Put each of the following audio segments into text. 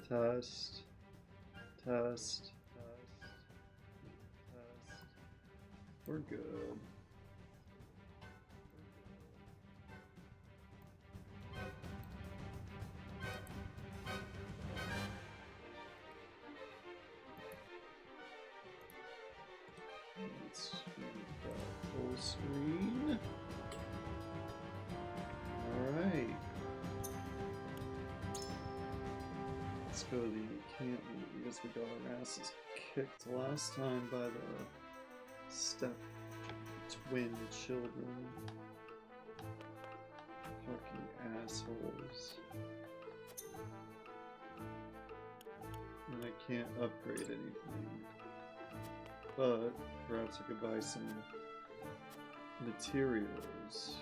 Test, test, test, test. We're good. Let's move that full screen. Alright. Let's go to the camp meet because we got our asses kicked last time by the step twin children. Fucking assholes. And I can't upgrade anything. But perhaps I could buy some materials.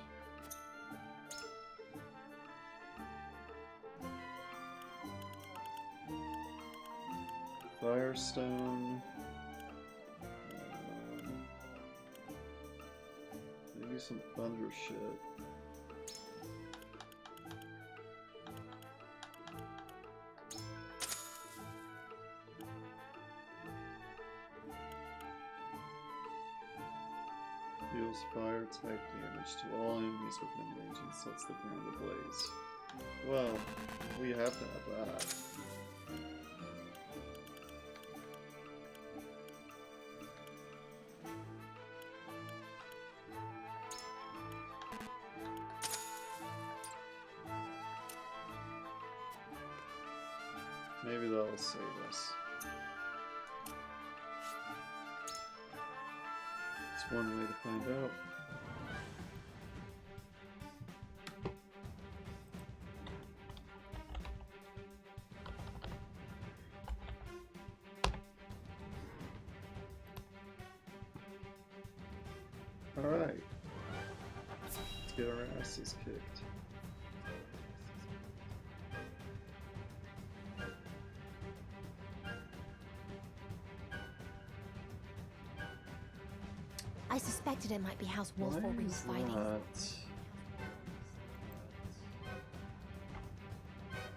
Firestone. Maybe some thunder shit. Deals fire type damage to all enemies within range and sets the ground ablaze. Well, we have to have that. Maybe that'll save us. It's one way to find out. Alright. Let's get our asses kicked. I suspected it might be House Wolford we were fighting.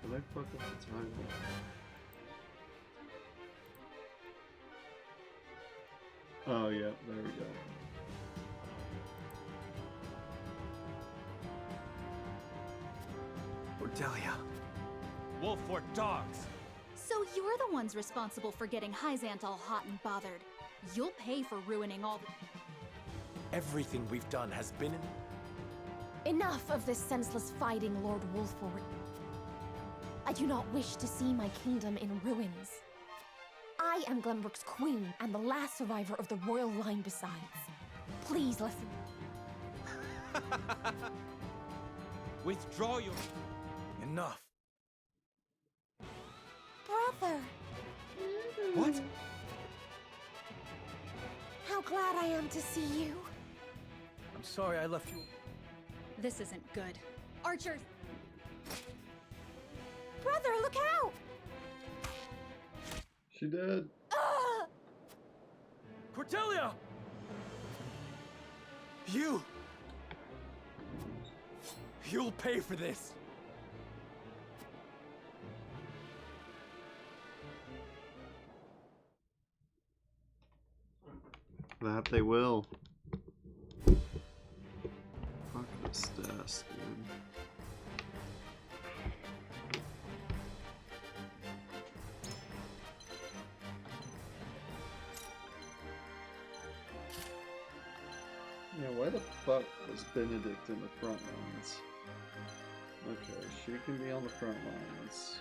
Did I fuck up the title? Oh yeah, there we go. Cordelia. Wolford dogs! So you're the ones responsible for getting Hyzant all hot and bothered. You'll pay for ruining all the... Everything we've done has been in... Enough of this senseless fighting, Lord Wolford. I do not wish to see my kingdom in ruins. I am Glenbrook's queen and the last survivor of the royal line besides. Please listen. Withdraw your... Enough. Brother! What? How glad I am to see you. I'm sorry I left you... This isn't good. Archers! Brother, look out! She did. Cordelia! You! You'll pay for this! That they will. Fuck this desk, dude. Yeah, why the fuck was Benedict in the front lines? Okay, she can be on the front lines.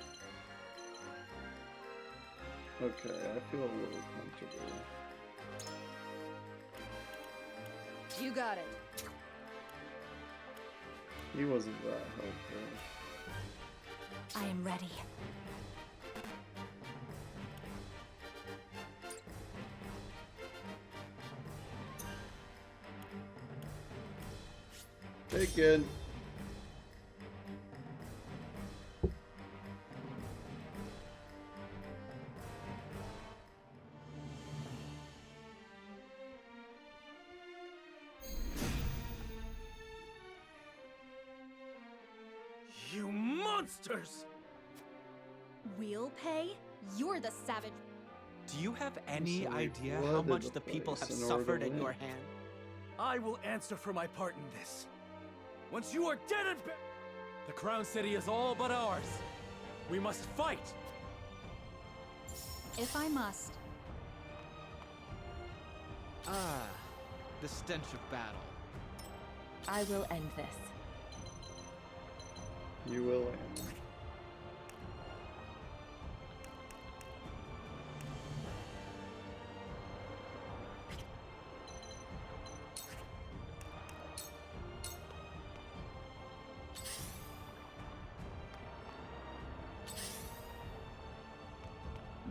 Okay, I feel a little comfortable. You got it. He wasn't that helpful. I am ready. Taken. You monsters! We'll pay? You're the savage. Do you have any So we idea how flooded much the the people have place in order to suffered at win. your hand? I will answer for my part in this. Once you are dead and buried, the Crown City is all but ours. We must fight! If I must. Ah, the stench of battle. I will end this. You will end.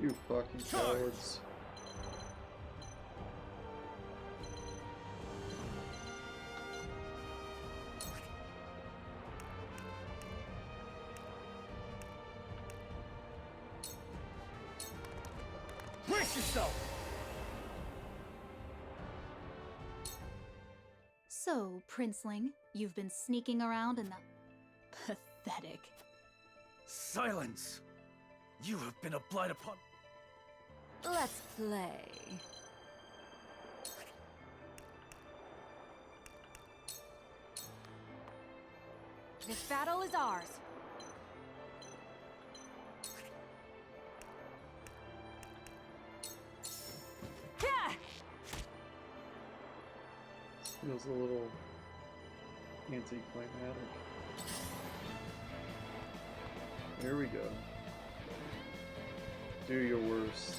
You fucking cowards. Brace yourself! So, Princeling, you've been sneaking around in the... Pathetic. Silence! You have been a blight upon... Let's play. This battle is ours. Yeah! Feels a little anticlimactic. There we go. Do your worst.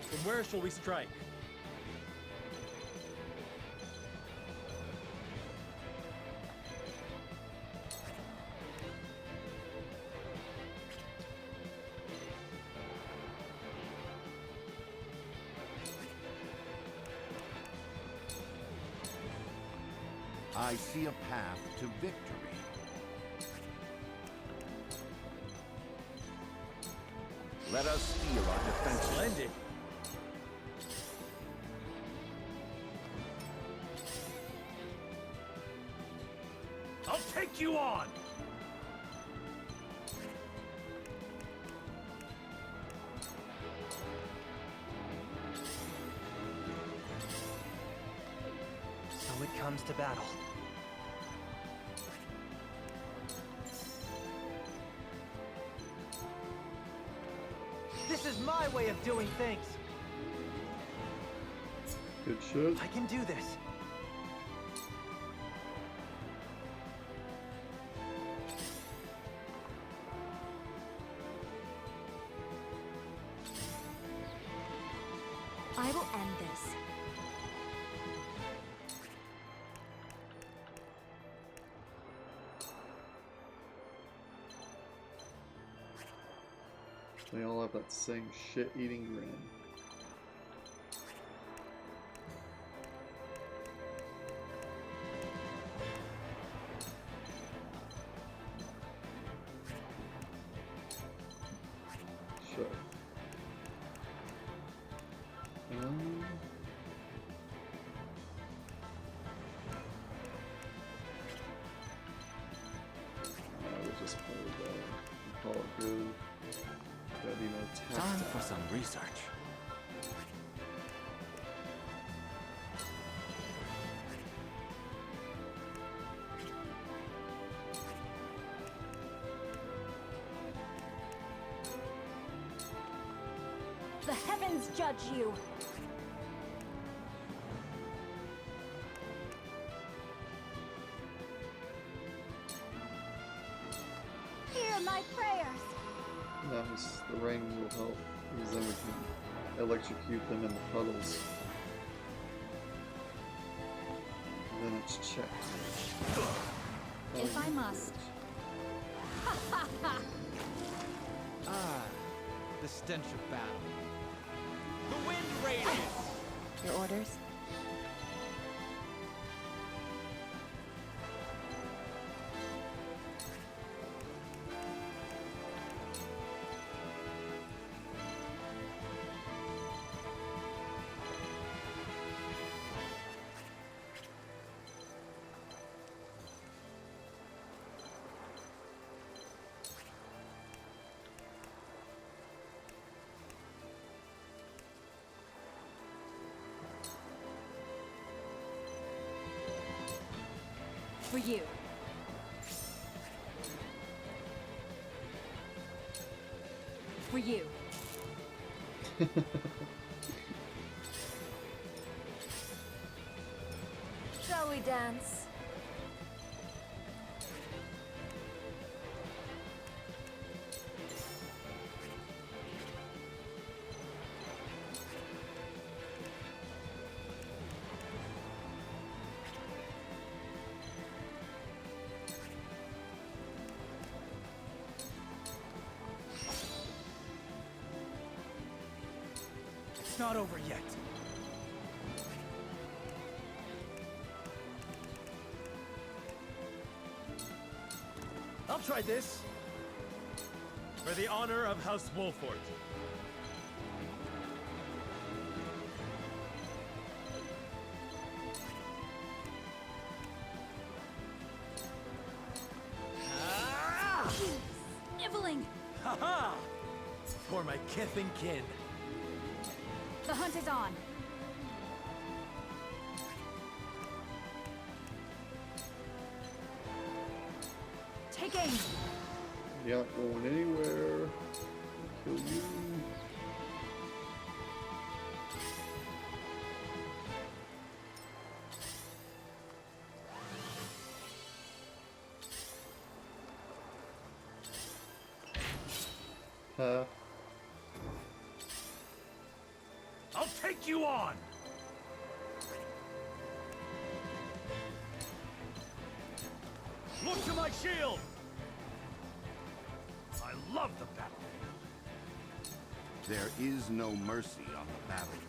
From where shall we strike? I see a path to victory. Let us steel our defenses. Splendid! I'll take you on! So it comes to battle. This is my way of doing things. Good shit. I can do this. I will end this. They all have that same shit-eating grin. Sure. good. Gotta be more Time tactile. for some research. The heavens judge you! Hear my prayers! Nice. The rain will help, because then we can electrocute them in the puddles. And then it's checked. If I you must. bitch. Ah, the stench of battle. The wind radius! Your orders? For you. For you. Shall we dance? It's not over yet. I'll try this. For the honor of House Wolfort. Sniveling! Ha-ha! For my kith and kin. The hunt is on. Take aim. You're not going anywhere. Kill you. Huh? I'll take you on! Look to my shield! I love the battlefield. There is no mercy on the battlefield.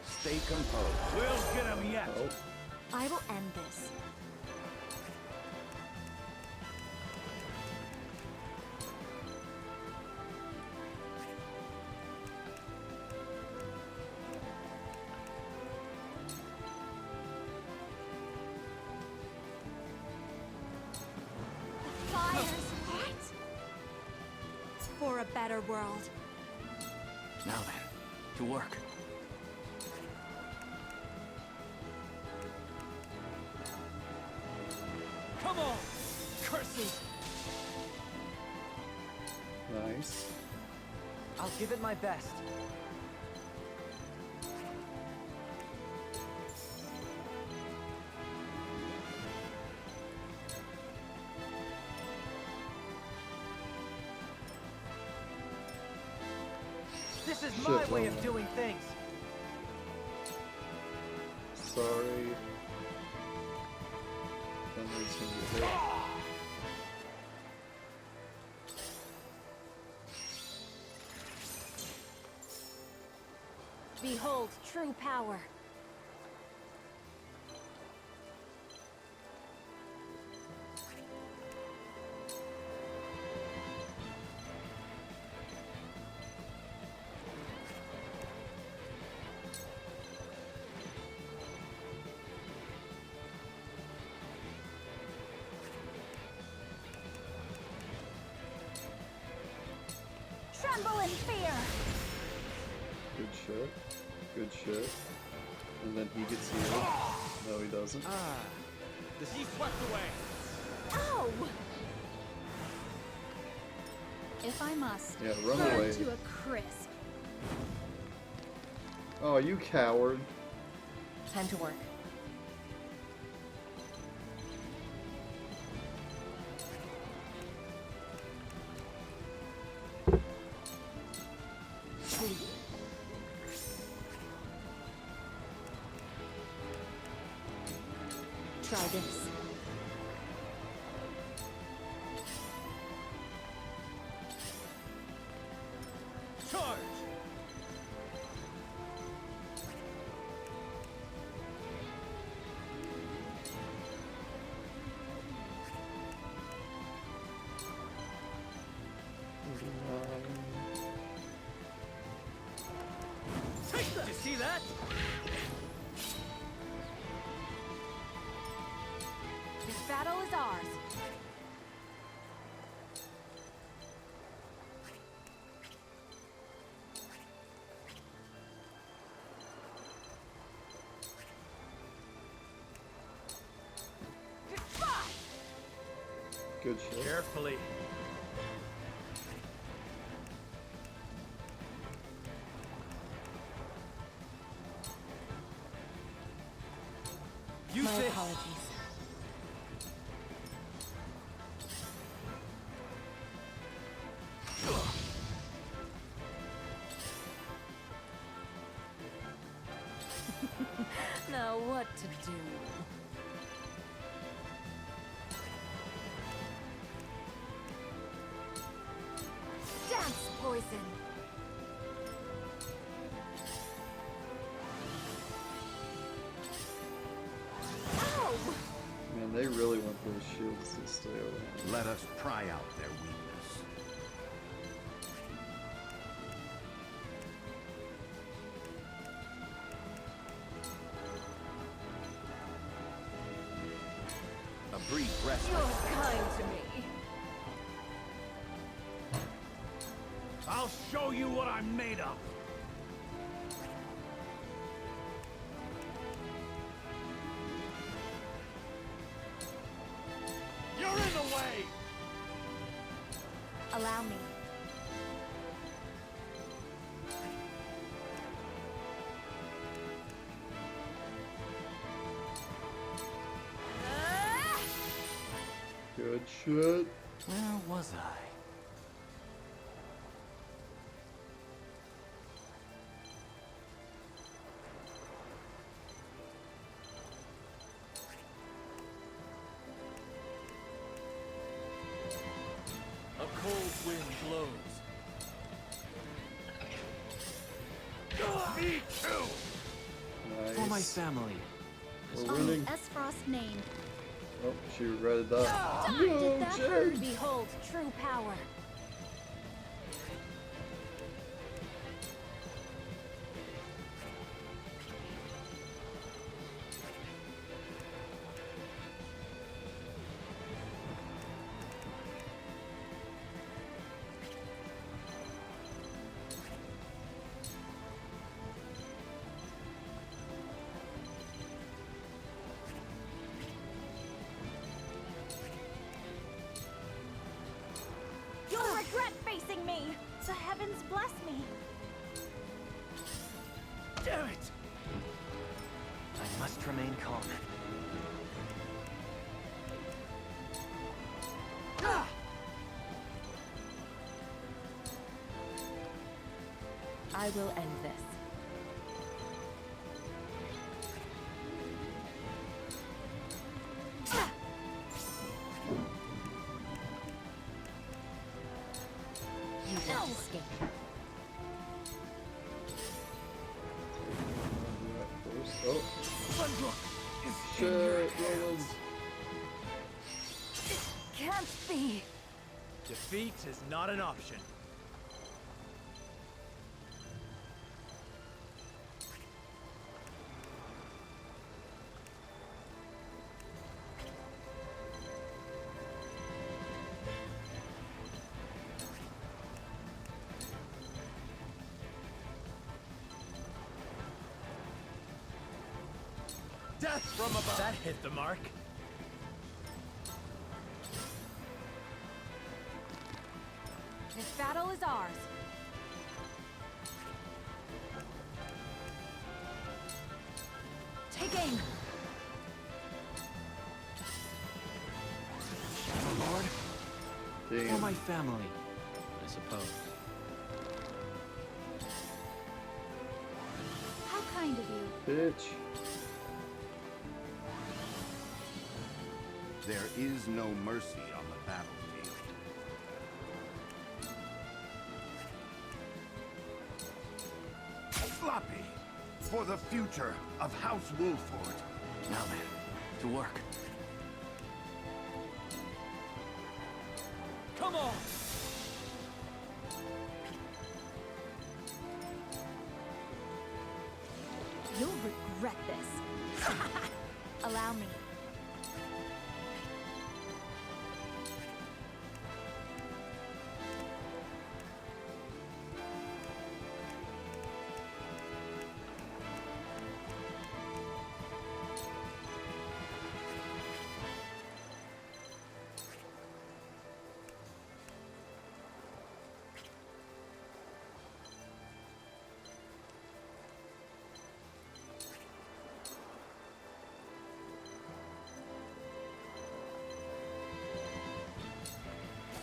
Stay composed. We'll get him yet! Oh. I will end this. Fire's hot! For a better world. Now then, to work. Come on! Curses! Nice. I'll give it my best. This is my Shit, way Mama. of doing things. Sorry. Somebody's gonna get hit. Behold true power. tremble in fear. Good shit. Good shit. And then he gets healed. No, he doesn't. He's swept away. Ow! If I must, Yeah, run burn away. to a crisp. Oh, you coward. Time to work. Sleep. Try this. Charge! Take that! Did you see that? This battle is ours. Good shit. Carefully. Use My this. apologies. Now what to do? Dance poison. Ow! Man, they really want those shields to stay around. Let us pry out their weakness. A brief rest. You're kind to me. I'll show you what I'm made of. You're in the way. Allow me. Good shit. Where was I? A cold wind blows. Me too! Nice. For my family. We're Only winning. S-Frost name. Oh, she regretted that. Did that hurt? Behold true power. You'll regret facing me. The heavens bless me. Damn it! I must remain calm. I will end this. You won't escape. Oh, Sunbrook is in shit, your Roland. hands. Can't be. Defeat is not an option. Death from above! That hit the mark. This battle is ours. Take aim. Shadow Lord? For Damn. my family, I suppose. How kind of you. Bitch. There is no mercy on the battlefield. Sloppy! For the future of House Wolford. Now then, to work. Come on! You'll regret this. Allow me.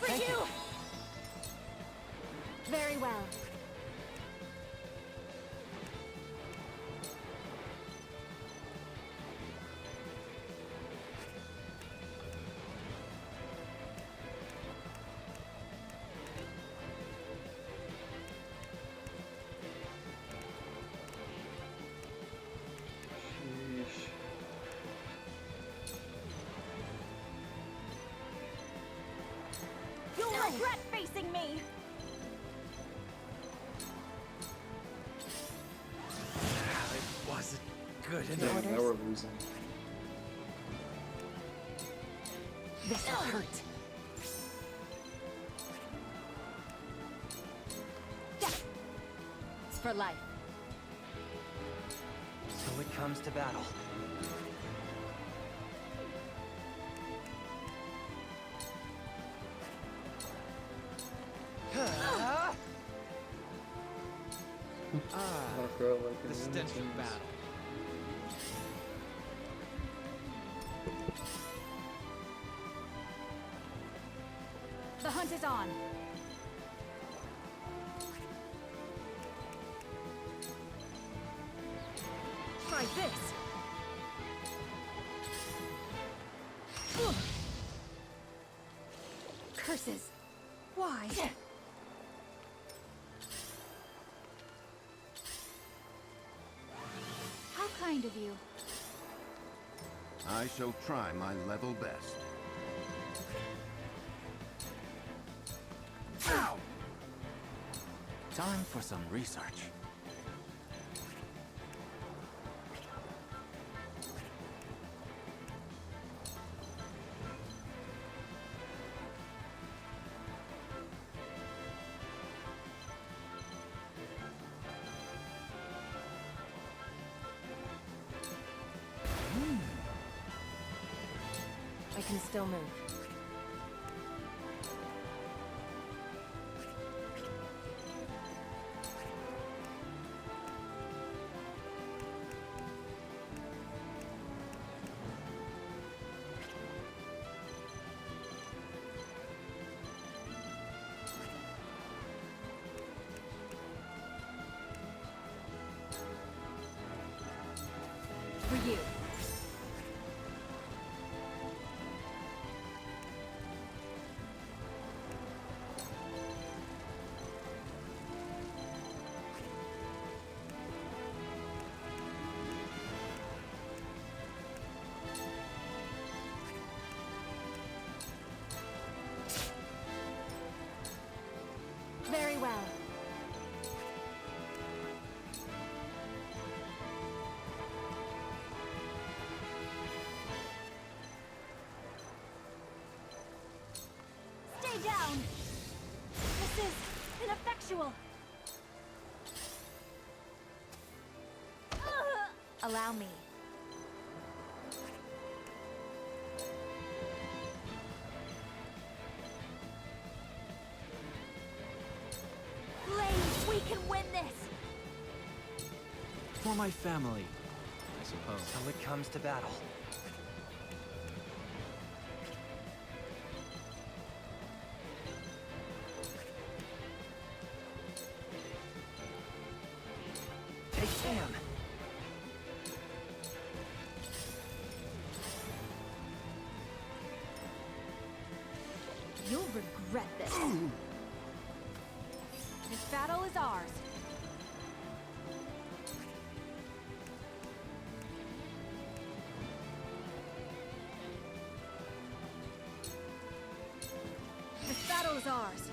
For you! Very well. Sheesh. You'll regret facing me! It wasn't good Damn, enough. now we're losing. This'll hurt. Death! It's for life. So it comes to battle. Walk out like The an stench innocent. of battle. The hunt is on. Try this. Ugh. Curses. Why? How kind of you. I shall try my level best. Ow! Time for some research. I can still move. For you. Very well. Stay down! This is ineffectual! Allow me. can win this! For my family, I suppose. So it comes to battle. Take aim. You'll regret this. This battle is ours. This battle is ours.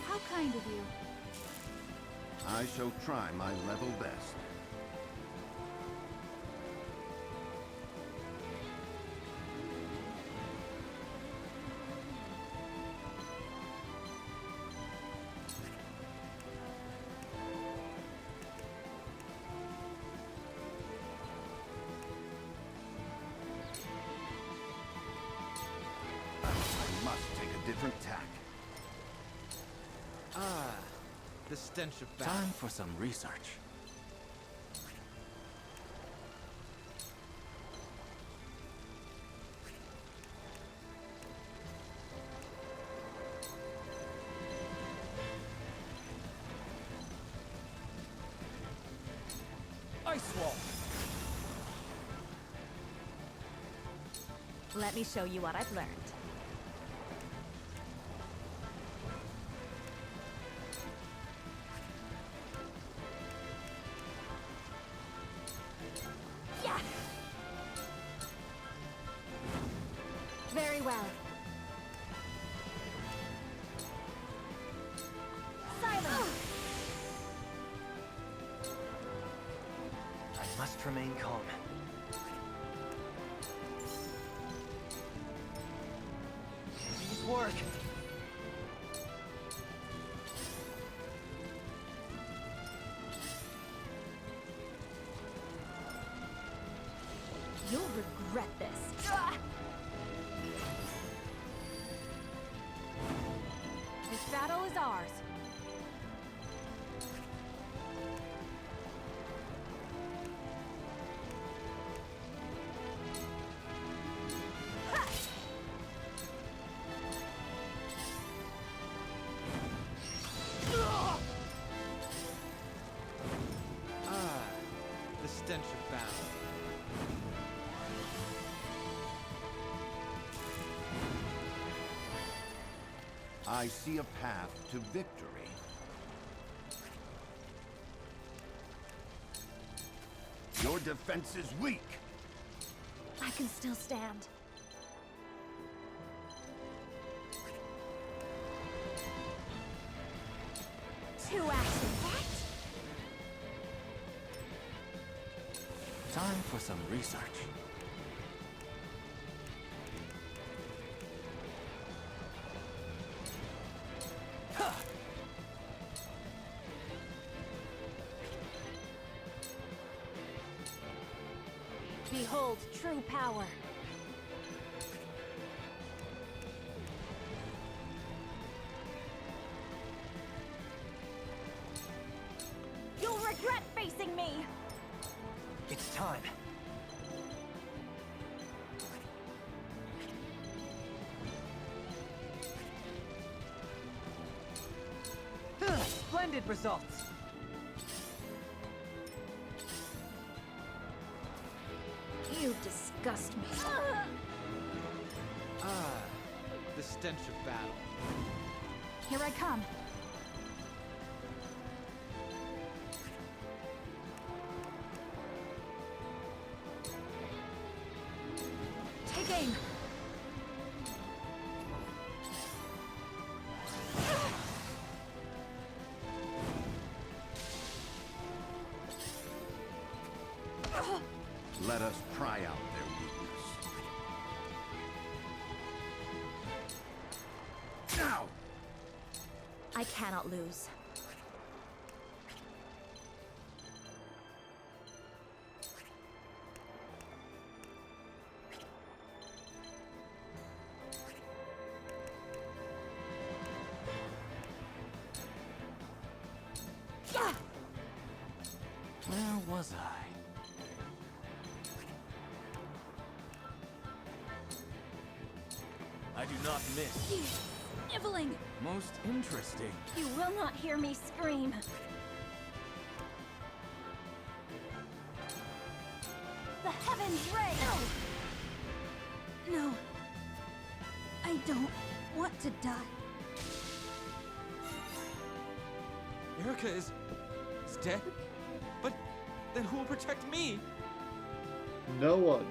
How kind of you. I shall try my level best. I must take a different tack. Ah, the stench of battle. Time for some research. Ice wall. Let me show you what I've learned. Yeah! Very well. Silence! I must remain calm. These work. You'll regret this. This battle is ours. Ah, the stench of battle. I see a path to victory. Your defense is weak. I can still stand. Two actions. What? Time for some research. Behold true power. You'll regret facing me! It's time. Splendid results. You disgust me. Ah, the stench of battle. Here I come. Take aim. Let us try out their weakness. Now! I cannot lose. was I? I do not miss. You sniveling! Most interesting. You will not hear me scream. The heavens ray! No. I don't want to die. Erica is dead? But then who will protect me? No one.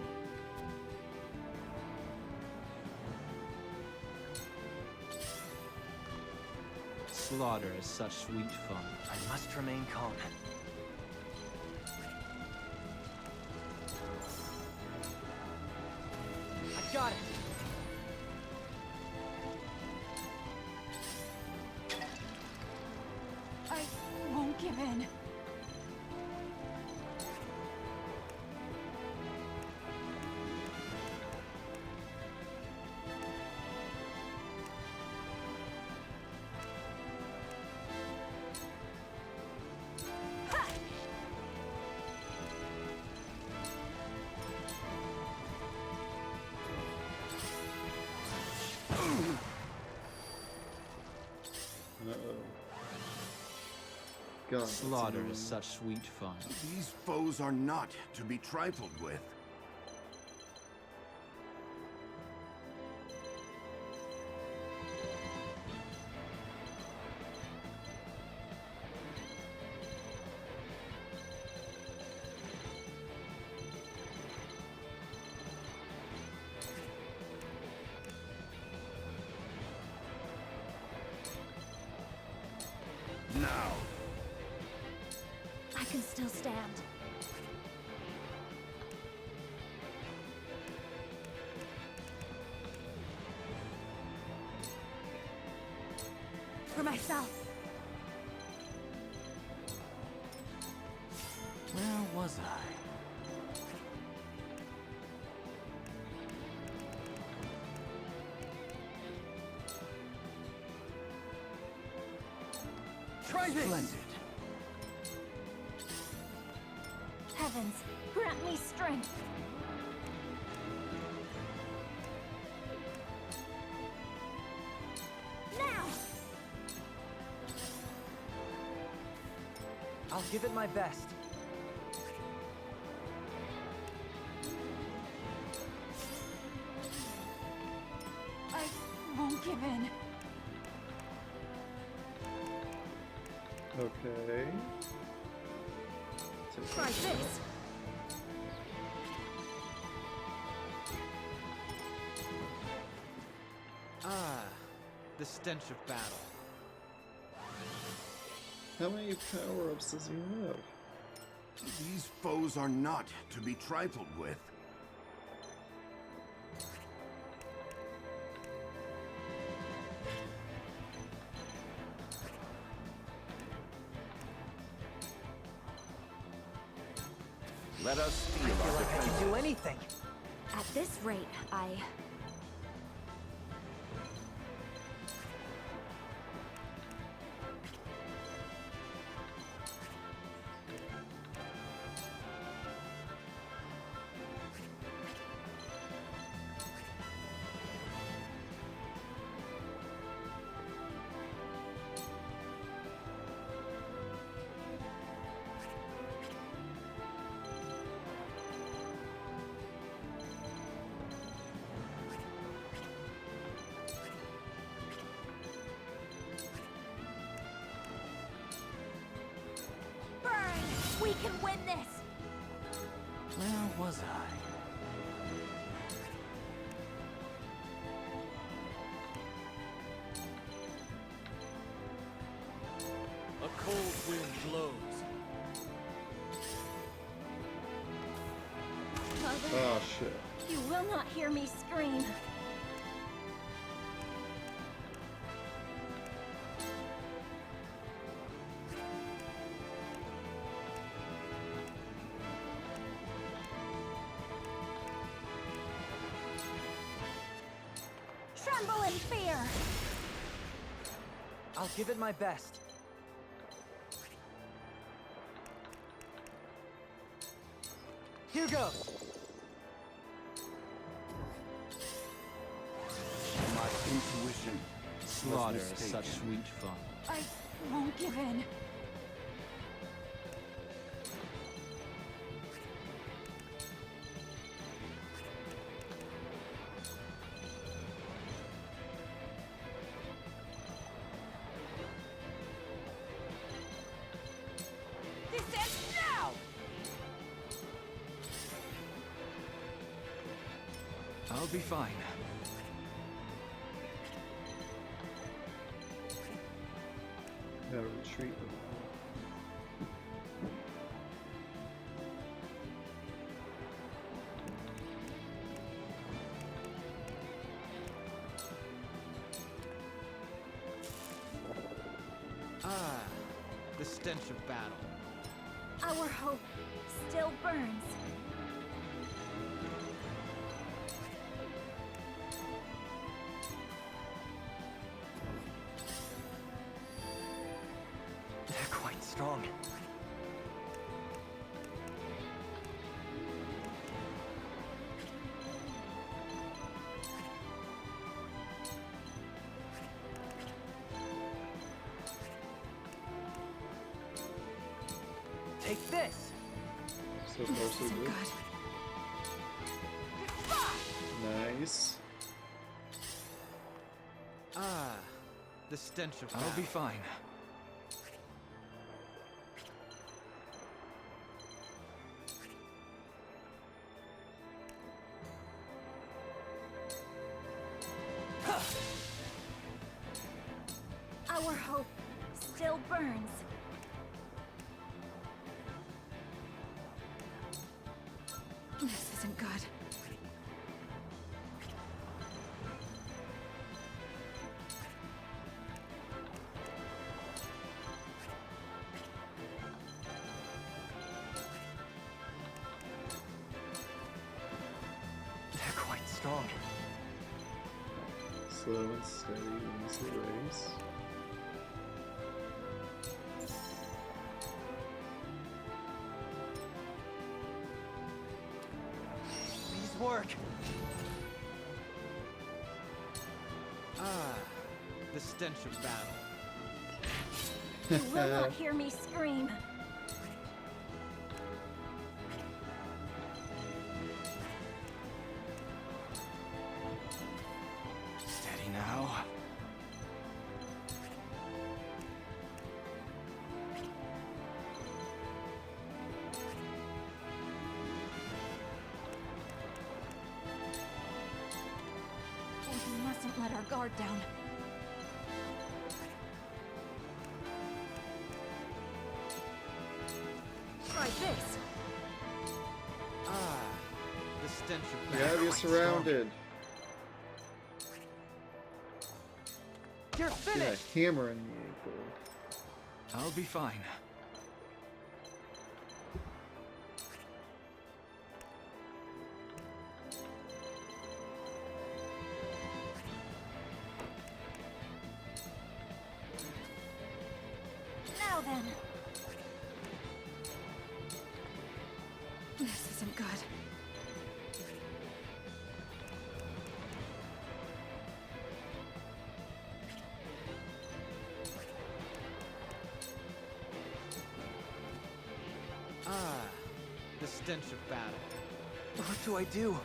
Slaughter is such sweet fun. I must remain calm. I got it. I won't give in. Uh-oh. God, that's Slaughter annoying. is such sweet fun. These foes are not to be trifled with. Now, I can still stand. For myself. Where was I? Try this! splendid. Heavens, grant me strength. Now! I'll give it my best. I won't give in. Okay. Try this. Ah, the stench of battle. How many power-ups does he have? These foes are not to be trifled with. Let us steal our I defenses. can do anything. At this rate, burn! We can win this! Where was I? A cold wind blows. Mother, Oh shit. you will not hear me scream. Tremble in fear! I'll give it my best. Here goes! My intuition Slaughter was is such mistaken. sweet fun. I won't give in. This ends now! I'll be fine. Now retreat with Ah, the stench of battle. Our hope still burns. They're quite strong. Take this! so far so Isn't good. good. Nice. Ah, the stench of battle. I'll be fine. Our hope still burns. This isn't good. They're quite strong. Slow and steady wins the race. These work. Ah, the stench of battle. You will not hear me scream. Steady now. We mustn't let our guard down. Try this. Ah, the stench of Yeah, battle. you're surrounded. You're Get a finished! hammer in the ankle. I'll be fine. Now then. This isn't good. Ah, the stench of battle. What do I do?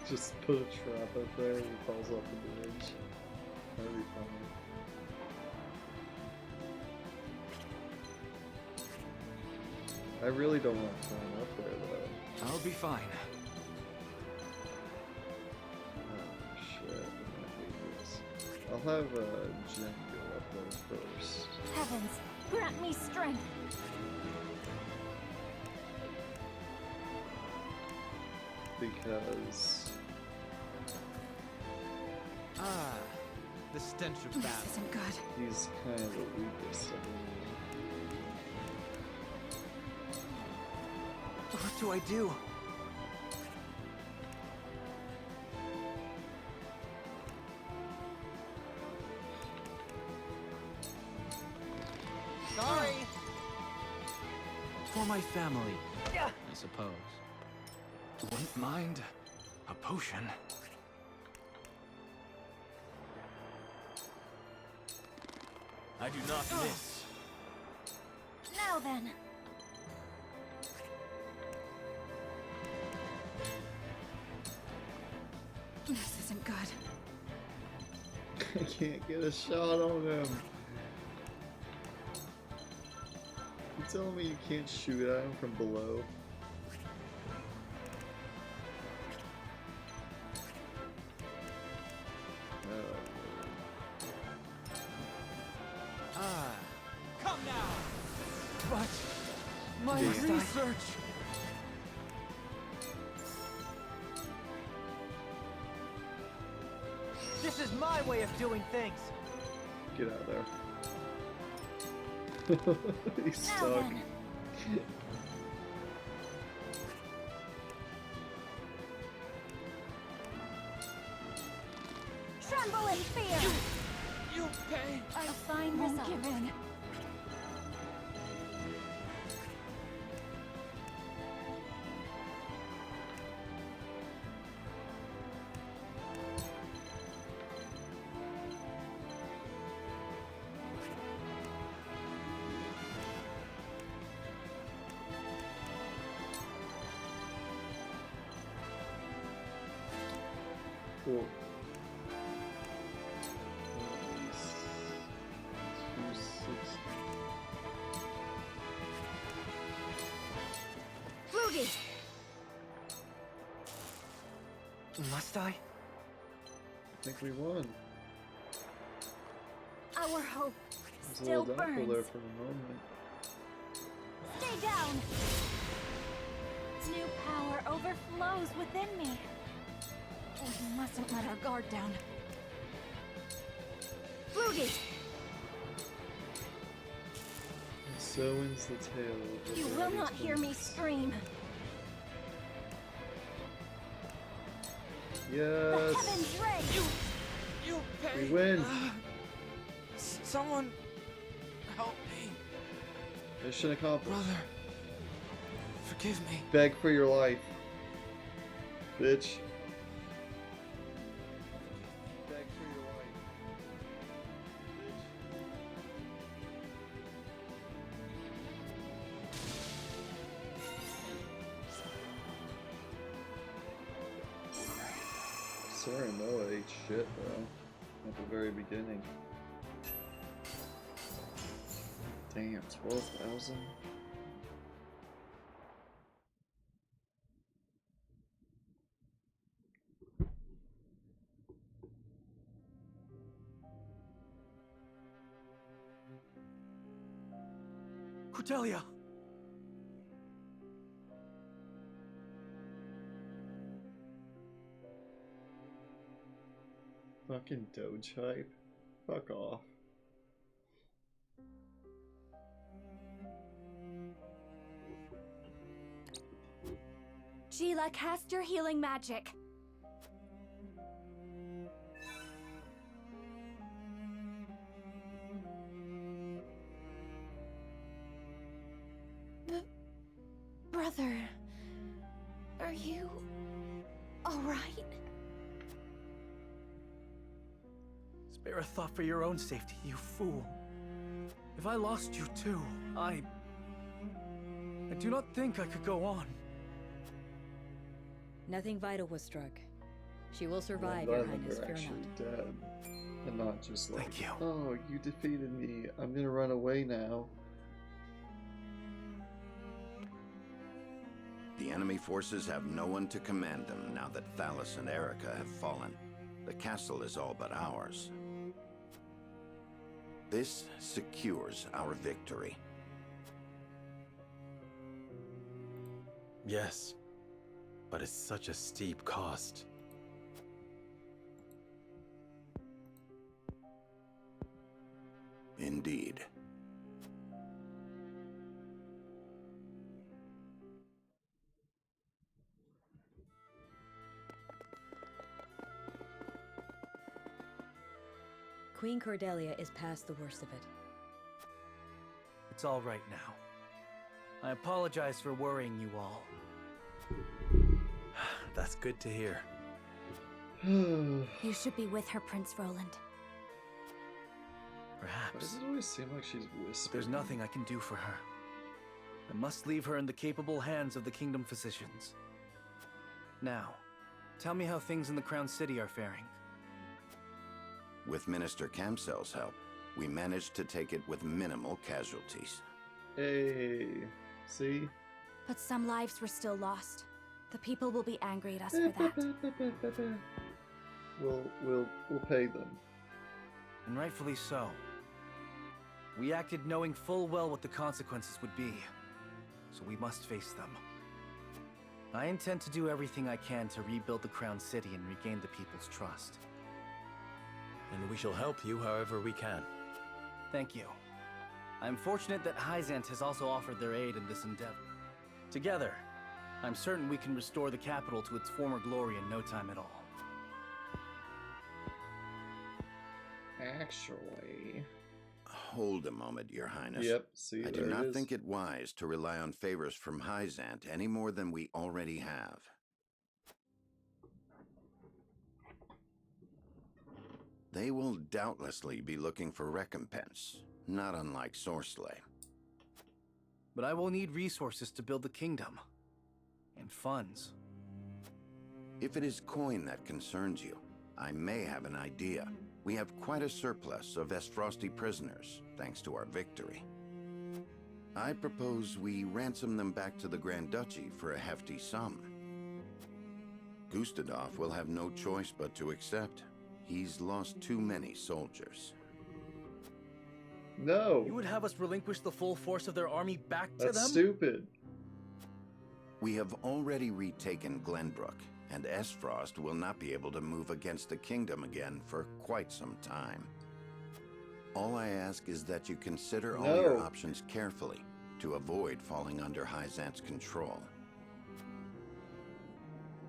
Just put a trap up there and he falls off the bridge. That'd be funny. I really don't want to climb up there though. I'll be fine. Oh shit, I'm gonna hate this. I'll have Jen go up there first. Heavens, grant me strength. Because Ah, the stench of This battle. isn't good. he's kind of the weakest of them. What do I do? Sorry. For my family, I suppose. Wouldn't mind a potion. I do not miss. Now then. This isn't good. I can't get a shot on him. You telling me you can't shoot at him from below? Come now! But my Yeah. research. This is my way of doing things. Get out of there. He's Now stuck. then. Tremble in fear. You pay. A fine result. Give in. Cool. 260. Rudy. Must I? I think we won. Our hope There's a still little downfall there burns. for a moment. Stay down. New power overflows within me. We mustn't let our guard down. Rudy. And so ends the tale of the You will Bloody not hear me Twins. scream. The Yes! heavens ray. You pay. We win! Someone help me. Mission accomplished. Brother, forgive me. Beg for your life. Bitch. Beg for your life. Bitch. Sorry, Noah ate shit though. At the very beginning. Damn, 12,000? Cordelia! Fucking Doge hype. Fuck off. Sheila, cast your healing magic. Brother, are you all right? Spare a thought for your own safety, you fool. If I lost you too, I do not think I could go on. Nothing vital was struck. She will I'm survive, glad Your that Highness, we're fear actually not. dead. And not just like, Thank you. oh, you defeated me. I'm gonna run away now. The enemy forces have no one to command them now that Thalos and Erica have fallen. The castle is all but ours. This secures our victory. Yes, but it's such a steep cost. Indeed. Queen Cordelia is past the worst of it. It's all right now. I apologize for worrying you all. That's good to hear. You should be with her, Prince Roland. Why Perhaps. does it always seem like she's whispering? There's nothing I can do for her. I must leave her in the capable hands of the Kingdom physicians. Now, tell me how things in the Crown City are faring. With Minister Camsel's help, we managed to take it with minimal casualties. Hey, see? But some lives were still lost. The people will be angry at us for that. We'll pay them. And rightfully so. We acted knowing full well what the consequences would be, so we must face them. I intend to do everything I can to rebuild the Crown City and regain the people's trust. And we shall help you however we can. Thank you. I'm fortunate that Hyzant has also offered their aid in this endeavor. Together, I'm certain we can restore the capital to its former glory in no time at all. Actually... Hold a moment, Your Highness. Yep, see, I do there it not is. think it wise to rely on favors from Hyzant any more than we already have. They will doubtlessly be looking for recompense, not unlike Sorcelet. But I will need resources to build the kingdom. And funds. If it is coin that concerns you, I may have an idea. We have quite a surplus of Esfrosti prisoners, thanks to our victory. I propose we ransom them back to the Grand Duchy for a hefty sum. Gustadov will have no choice but to accept. He's lost too many soldiers. No! You would have us relinquish the full force of their army back to them? That's stupid. We have already retaken Glenbrook, and Esfrost will not be able to move against the kingdom again for quite some time. All I ask is that you consider all your options carefully to avoid falling under Hyzant's control.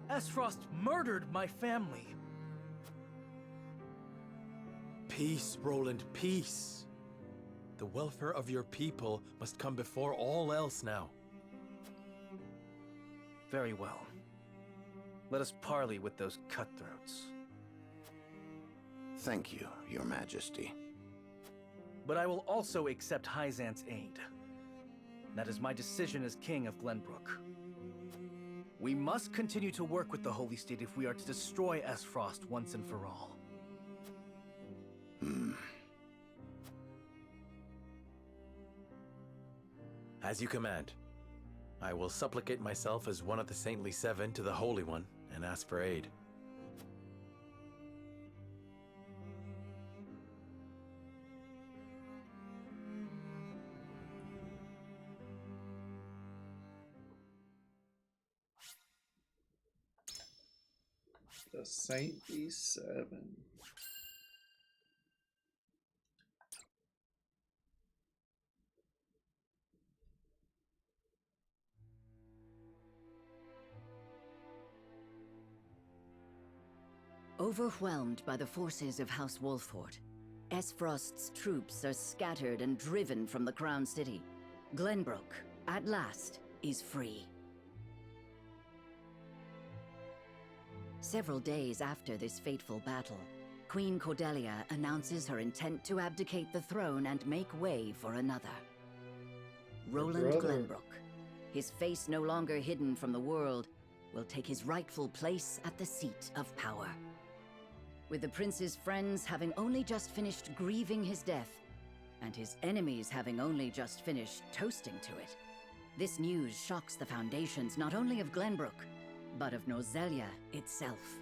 Esfrost murdered my family. Peace, Roland, peace. The welfare of your people must come before all else now. Very well. Let us parley with those cutthroats. Thank you, Your Majesty. But I will also accept Hyzant's aid. That is my decision as King of Glenbrook. We must continue to work with the Holy State if we are to destroy Esfrost once and for all. As you command. I will supplicate myself as one of the Saintly Seven to the Holy One and ask for aid. The Saintly Seven. Overwhelmed by the forces of House Wolford, Esfrost's troops are scattered and driven from the Crown City. Glenbrook, at last, is free. Several days after this fateful battle, Queen Cordelia announces her intent to abdicate the throne and make way for another. Roland Glenbrook, his face no longer hidden from the world, will take his rightful place at the seat of power. With the prince's friends having only just finished grieving his death, and his enemies having only just finished toasting to it, this news shocks the foundations not only of Glenbrook, but of Nozelia itself.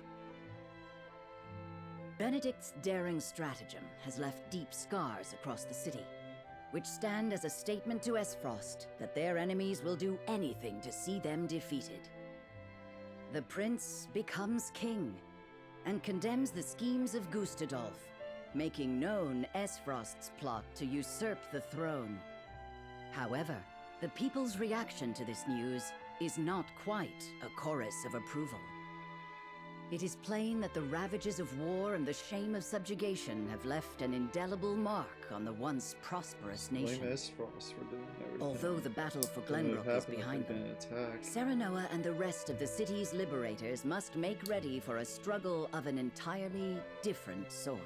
Benedict's daring stratagem has left deep scars across the city, which stand as a statement to Esfrost that their enemies will do anything to see them defeated. The prince becomes king, and condemns the schemes of Gustadolf, making known Esfrost's plot to usurp the throne. However, the people's reaction to this news is not quite a chorus of approval. It is plain that the ravages of war and the shame of subjugation have left an indelible mark on the once prosperous Blame nation. Esfrost for doing everything. Although the battle for Wouldn't have Glenbrook is happened if behind they'd them, been attacked. Serenoa and the rest of the city's liberators must make ready for a struggle of an entirely different sort.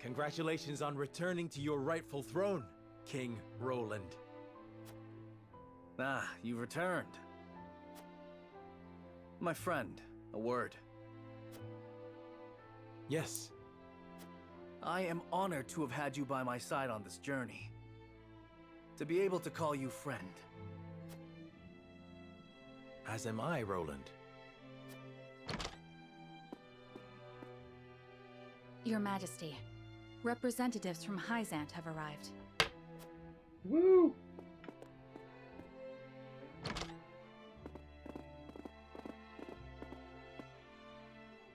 Congratulations on returning to your rightful throne, King Roland. Ah, you've returned. My friend, a word. Yes. I am honored to have had you by my side on this journey. To be able to call you friend. As am I, Roland. Your Majesty, representatives from Hyzant have arrived. Woo!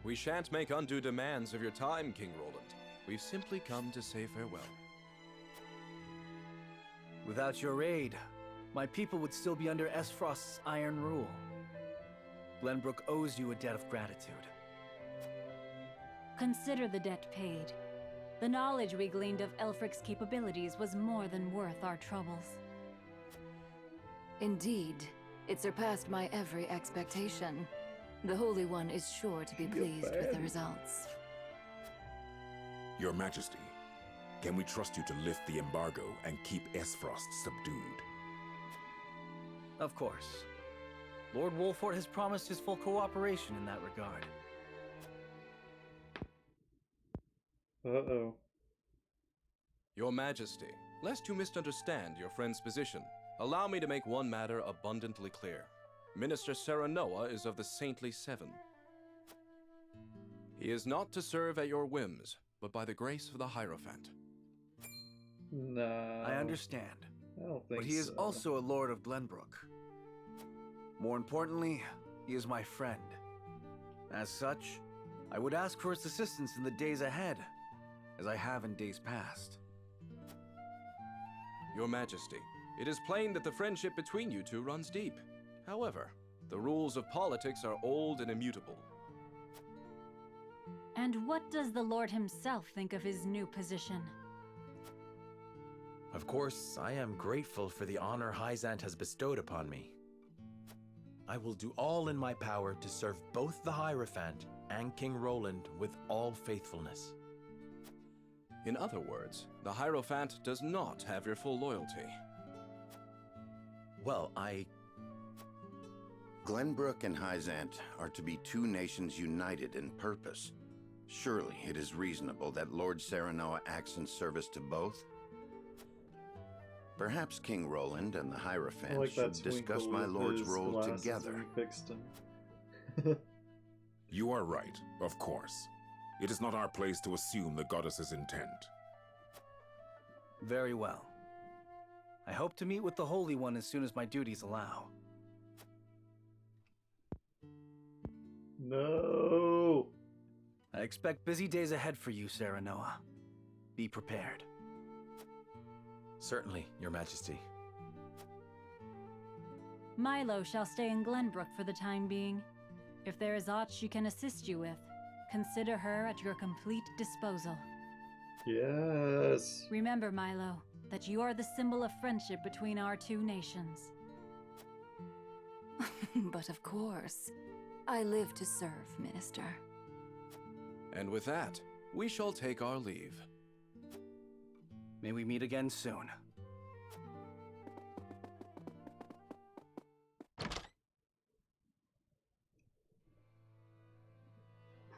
We shan't make undue demands of your time, King Roland. We've simply come to say farewell. Without your aid, my people would still be under Esfrost's iron rule. Glenbrook owes you a debt of gratitude. Consider the debt paid. The knowledge we gleaned of Elfric's capabilities was more than worth our troubles. Indeed, it surpassed my every expectation. The Holy One is sure to be pleased with the results. Your Majesty, can we trust you to lift the embargo and keep Esfrost subdued? Of course. Lord Wolfort has promised his full cooperation in that regard. Uh-oh. Your Majesty, lest you misunderstand your friend's position, allow me to make one matter abundantly clear. Minister Serenoa is of the Saintly Seven. He is not to serve at your whims, but by the grace of the Hierophant. No. I understand. I don't think But he is so. also a Lord of Glenbrook. More importantly, he is my friend. As such, I would ask for his assistance in the days ahead, as I have in days past. Your Majesty, it is plain that the friendship between you two runs deep. However, the rules of politics are old and immutable. And what does the Lord himself think of his new position? Of course, I am grateful for the honor Hyzant has bestowed upon me. I will do all in my power to serve both the Hierophant and King Roland with all faithfulness. In other words, the Hierophant does not have your full loyalty. Well, Glenbrook and Hyzant are to be two nations united in purpose. Surely it is reasonable that Lord Serenoa acts in service to both? Perhaps King Roland and the Hierophant like should that discuss twinkle my with lord's his role glasses together. when he fixed him. You are right, of course. It is not our place to assume the goddess's intent. Very well. I hope to meet with the Holy One as soon as my duties allow. No! I expect busy days ahead for you, Serenoa. Be prepared. Certainly, Your Majesty. Milo shall stay in Glenbrook for the time being. If there is aught she can assist you with, consider her at your complete disposal. Yes. Remember, Milo, that you are the symbol of friendship between our two nations. But of course, I live to serve, Minister. And with that, we shall take our leave. May we meet again soon.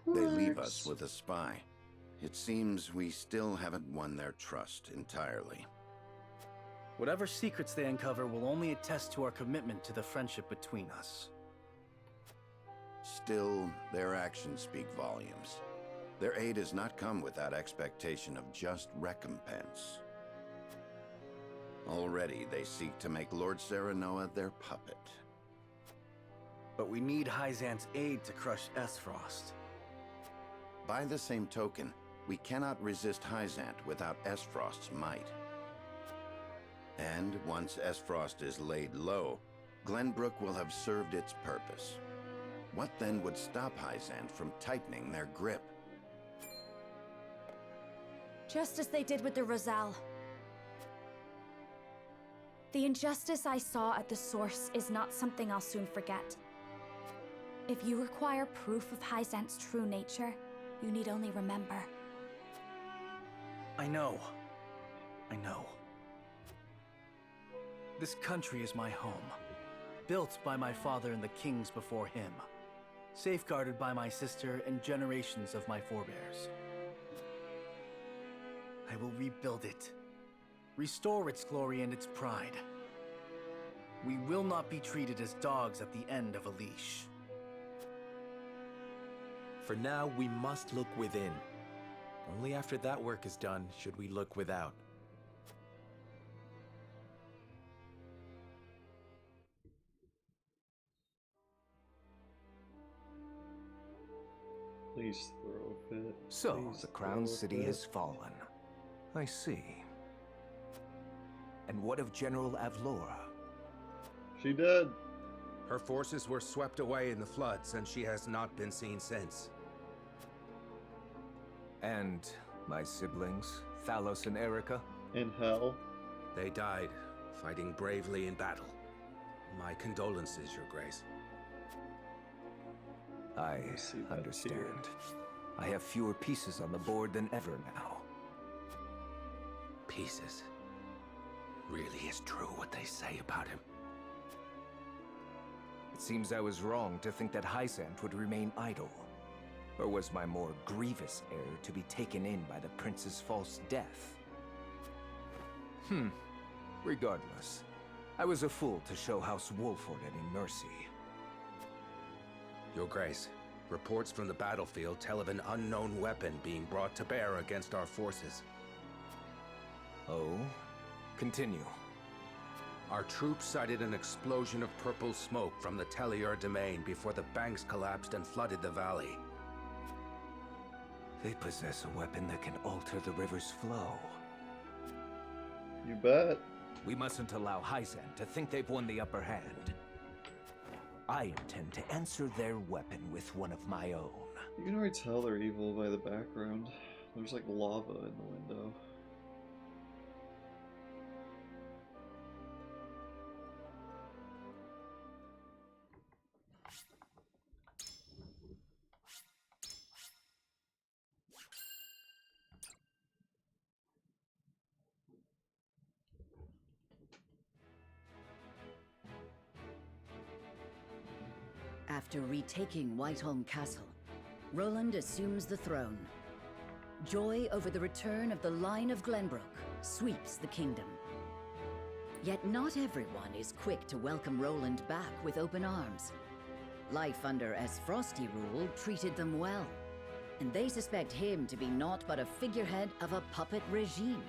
They leave us with a spy. It seems we still haven't won their trust entirely. Whatever secrets they uncover will only attest to our commitment to the friendship between us. Still, their actions speak volumes. Their aid has not come without expectation of just recompense. Already they seek to make Lord Serenoa their puppet. But we need Hyzant's aid to crush Esfrost. By the same token, we cannot resist Hyzant without Esfrost's might. And once Esfrost is laid low, Glenbrook will have served its purpose. What then would stop Hyzant from tightening their grip? Just as they did with the Rosal. The injustice I saw at the source is not something I'll soon forget. If you require proof of Hyzant's true nature, you need only remember. I know. I know. This country is my home. Built by my father and the kings before him. Safeguarded by my sister and generations of my forebears. I will rebuild it. Restore its glory and its pride. We will not be treated as dogs at the end of a leash. For now, we must look within. Only after that work is done should we look without. Please throw a fit. So, Please the Crown throw a City fit. has fallen. I see. And what of General Avlora? She did. Her forces were swept away in the floods, and she has not been seen since. And my siblings, Thalos and Erica? In hell. They died, fighting bravely in battle. My condolences, Your Grace. I understand. I have fewer pieces on the board than ever now. Pieces? Really is true what they say about him? It seems I was wrong to think that Hyzant would remain idle. Or was my more grievous error to be taken in by the prince's false death? Regardless, I was a fool to show House Wolford any mercy. Your Grace, reports from the battlefield tell of an unknown weapon being brought to bear against our forces. Oh? Continue. Our troops sighted an explosion of purple smoke from the Tellier domain before the banks collapsed and flooded the valley. They possess a weapon that can alter the river's flow. You bet. We mustn't allow Hyzant to think they've won the upper hand. I intend to answer their weapon with one of my own. You can already tell they're evil by the background. There's like lava in the window. After retaking Whiteholm Castle, Roland assumes the throne. Joy over the return of the line of Glenbrook sweeps the kingdom. Yet not everyone is quick to welcome Roland back with open arms. Life under Esfrosti rule treated them well, and they suspect him to be naught but a figurehead of a puppet regime.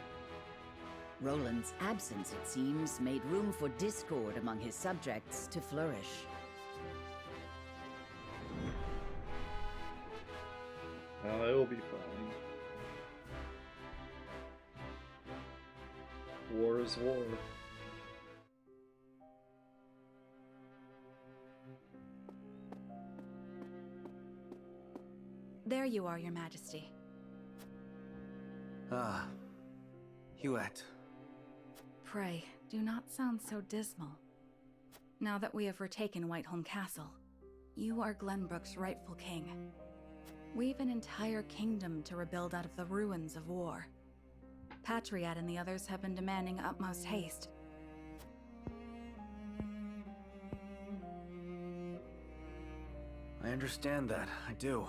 Roland's absence, it seems, made room for discord among his subjects to flourish. Oh, it'll be fine. War is war. There you are, Your Majesty. Ah, Huette. Pray, do not sound so dismal. Now that we have retaken Whiteholm Castle, you are Glenbrook's rightful king. We've an entire kingdom to rebuild out of the ruins of war. Patriot and the others have been demanding utmost haste. I understand that, I do.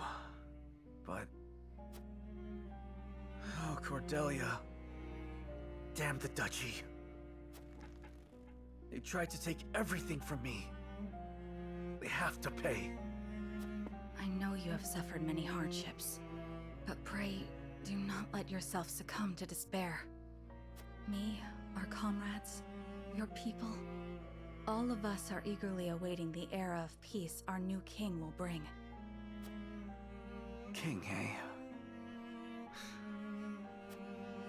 But... oh, Cordelia. Damn the duchy. They tried to take everything from me. They have to pay. I know you have suffered many hardships, but pray, do not let yourself succumb to despair. Me, our comrades, your people, All of us are eagerly awaiting the era of peace our new king will bring. King, eh?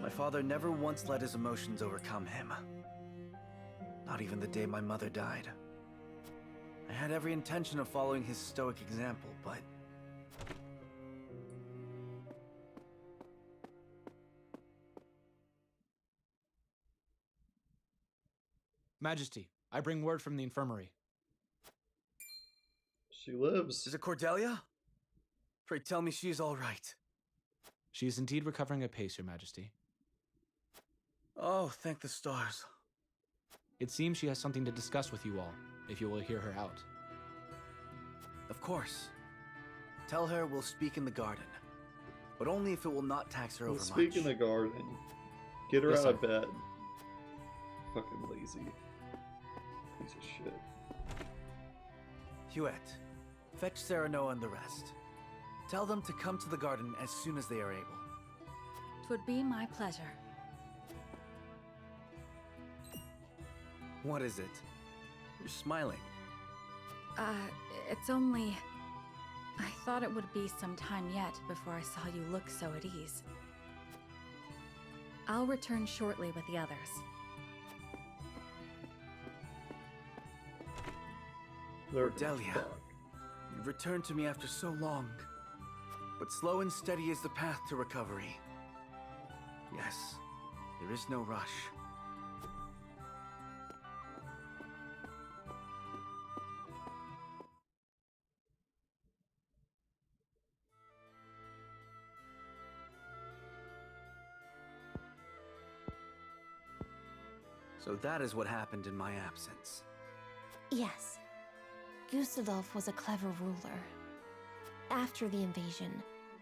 My father never once let his emotions overcome him. Not even the day my mother died. I had every intention of following his stoic example, but... Majesty, I bring word from the infirmary. She lives. Is it Cordelia? Pray tell me she is all right. She is indeed recovering apace, Your Majesty. Oh, thank the stars. It seems she has something to discuss with you all, if you will hear her out. Of course. Tell her we'll speak in the garden. But only if it will not tax her We'll overmuch. speak in the garden. Get her Yes, out of sir. bed. Fucking lazy. Piece of shit. Huette, fetch Serenoa and the rest. Tell them to come to the garden as soon as they are able. 'Twould be my pleasure. What is it? You're smiling. It's only... I thought it would be some time yet before I saw you look so at ease. I'll return shortly with the others. Cordelia, you've returned to me after so long. But slow and steady is the path to recovery. Yes, there is no rush. So that is what happened in my absence. Yes. Gustadolf was a clever ruler. After the invasion,